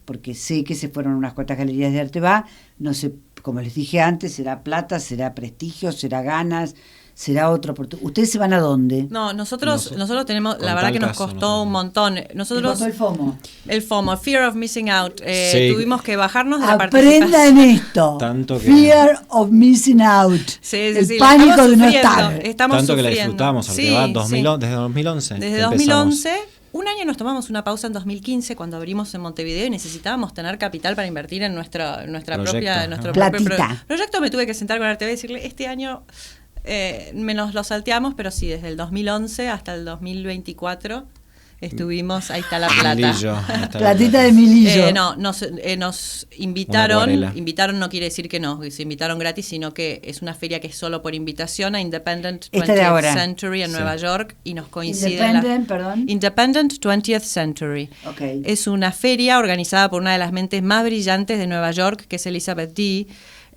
Speaker 3: porque sé que se fueron unas cuantas galerías de Arteba, no sé, como les dije antes, será plata, será prestigio, será ganas, será otra oportunidad. ¿Ustedes se van a dónde?
Speaker 4: No, nosotros tenemos,
Speaker 5: con
Speaker 4: la verdad
Speaker 5: tal
Speaker 4: que nos
Speaker 5: caso,
Speaker 4: costó
Speaker 5: no.
Speaker 4: un montón.
Speaker 3: ¿Les
Speaker 4: Nosotros
Speaker 3: costó el FOMO?
Speaker 4: el FOMO, Fear of Missing Out,
Speaker 5: Sí.
Speaker 4: tuvimos que bajarnos de la
Speaker 3: Aprendan
Speaker 4: participación.
Speaker 3: esto.
Speaker 5: Tanto que-
Speaker 3: Fear of missing out.
Speaker 4: Sí,
Speaker 3: el
Speaker 4: la
Speaker 3: pánico
Speaker 4: estamos
Speaker 3: de no
Speaker 4: sufriendo,
Speaker 3: estar.
Speaker 4: Estamos
Speaker 5: Tanto que la
Speaker 4: sufriendo.
Speaker 5: disfrutamos, porque
Speaker 4: Sí,
Speaker 5: va
Speaker 4: sí.
Speaker 5: desde 2011.
Speaker 4: Desde
Speaker 5: que empezamos.
Speaker 4: 2011, un año nos tomamos una pausa en 2015 cuando abrimos en Montevideo y necesitábamos tener capital para invertir en nuestra
Speaker 5: Proyecto,
Speaker 4: propia
Speaker 5: ajá.
Speaker 4: nuestro propio
Speaker 3: Platita.
Speaker 4: proyecto. Me tuve que sentar con RTV y decirle, este año nos lo salteamos, pero sí, desde el 2011 hasta el 2024 estuvimos, ahí está la plata.
Speaker 5: Milillo, ahí está la
Speaker 3: Platita
Speaker 5: plata.
Speaker 3: de milillo.
Speaker 4: No, nos
Speaker 5: Una
Speaker 4: invitaron,
Speaker 5: acuarela.
Speaker 4: invitaron no quiere decir que no, que se invitaron gratis, sino que es una feria que es solo por invitación a Independent
Speaker 3: Esta de
Speaker 4: 20th
Speaker 3: ahora.
Speaker 4: Century en
Speaker 5: Sí.
Speaker 4: Nueva York y nos coincide en la-
Speaker 3: Independent, perdón.
Speaker 4: Independent 20th Century.
Speaker 3: Ok.
Speaker 4: Es una feria organizada por una de las mentes más brillantes de Nueva York, que es Elizabeth Dee,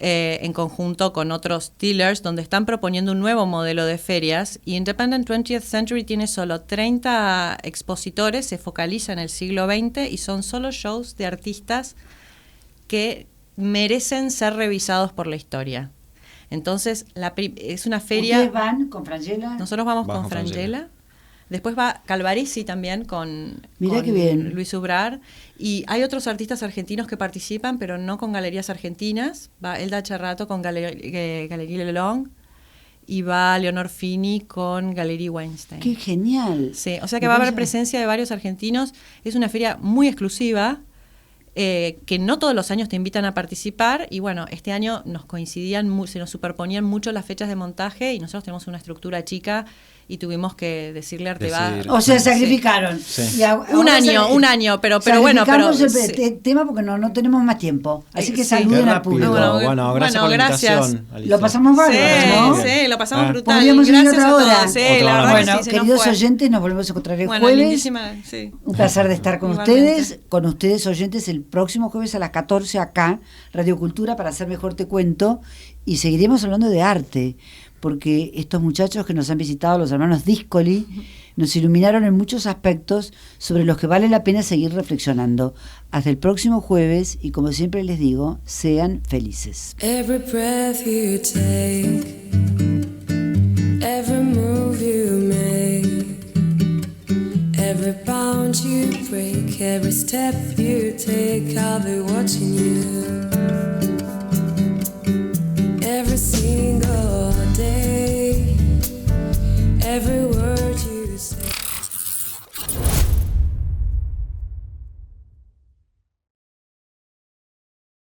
Speaker 4: en conjunto con otros dealers, donde están proponiendo un nuevo modelo de ferias. Y Independent 20th Century tiene solo 30 expositores, se focaliza en el siglo XX y son solo shows de artistas que merecen ser revisados por la historia. Entonces, es una feria...
Speaker 3: ¿Ustedes van con Frangela?
Speaker 4: Nosotros vamos
Speaker 5: Vamos
Speaker 4: con
Speaker 5: con Frangela.
Speaker 4: Frangela. Después va Calvaresi también con
Speaker 3: Mirá qué bien.
Speaker 4: Luis Ubrar. Y hay otros artistas argentinos que participan, pero no con galerías argentinas. Va Elda Charrato con Galería Lelong y va Leonor Fini con Galería Weinstein.
Speaker 3: ¡Qué genial!
Speaker 4: Sí, o sea que
Speaker 3: Me
Speaker 4: va a haber
Speaker 3: parece-
Speaker 4: presencia de varios argentinos. Es una feria muy exclusiva, que no todos los años te invitan a participar. Y bueno, este año nos coincidían, se nos superponían mucho las fechas de montaje y nosotros tenemos una estructura chica y tuvimos que decirle a Arteba.
Speaker 5: Decidir.
Speaker 3: O sea,
Speaker 4: Sí.
Speaker 3: sacrificaron.
Speaker 5: Sí.
Speaker 3: Y
Speaker 4: Un año, pero bueno,
Speaker 3: sacrificamos
Speaker 4: pero
Speaker 3: el tema porque no tenemos más tiempo. Así que
Speaker 4: Sí.
Speaker 3: saluden
Speaker 5: Qué
Speaker 3: al
Speaker 5: rápido.
Speaker 3: público.
Speaker 5: Bueno, gracias
Speaker 4: bueno,
Speaker 5: por la
Speaker 4: gracias.
Speaker 5: invitación, Alicia.
Speaker 3: Lo pasamos bárbaro, ¿no?
Speaker 4: Sí, lo pasamos
Speaker 5: Ah.
Speaker 4: brutal.
Speaker 3: Podríamos ir
Speaker 4: Gracias
Speaker 3: otra
Speaker 4: a
Speaker 3: hora.
Speaker 4: todos. Sí,
Speaker 5: Otra
Speaker 4: la
Speaker 5: hora
Speaker 4: verdad
Speaker 5: más.
Speaker 4: que
Speaker 3: Bueno,
Speaker 4: sí, se nos
Speaker 3: queridos
Speaker 4: fue.
Speaker 3: oyentes, nos volvemos a encontrar el
Speaker 4: Bueno,
Speaker 3: jueves.
Speaker 4: lindísima, sí.
Speaker 3: Un placer de estar con
Speaker 4: Igualmente.
Speaker 3: ustedes, oyentes, el próximo jueves a las 14 acá, Radio Cultura, para hacer Mejor Te Cuento, y seguiremos hablando de arte, porque estos muchachos que nos han visitado, los hermanos Discoli, nos iluminaron en muchos aspectos sobre los que vale la pena seguir reflexionando. Hasta el próximo jueves, y como siempre les digo, sean felices.
Speaker 1: Every breath you take, every move you make, every bound you break, every step you take, I'll be watching you. Every single day, every word you say.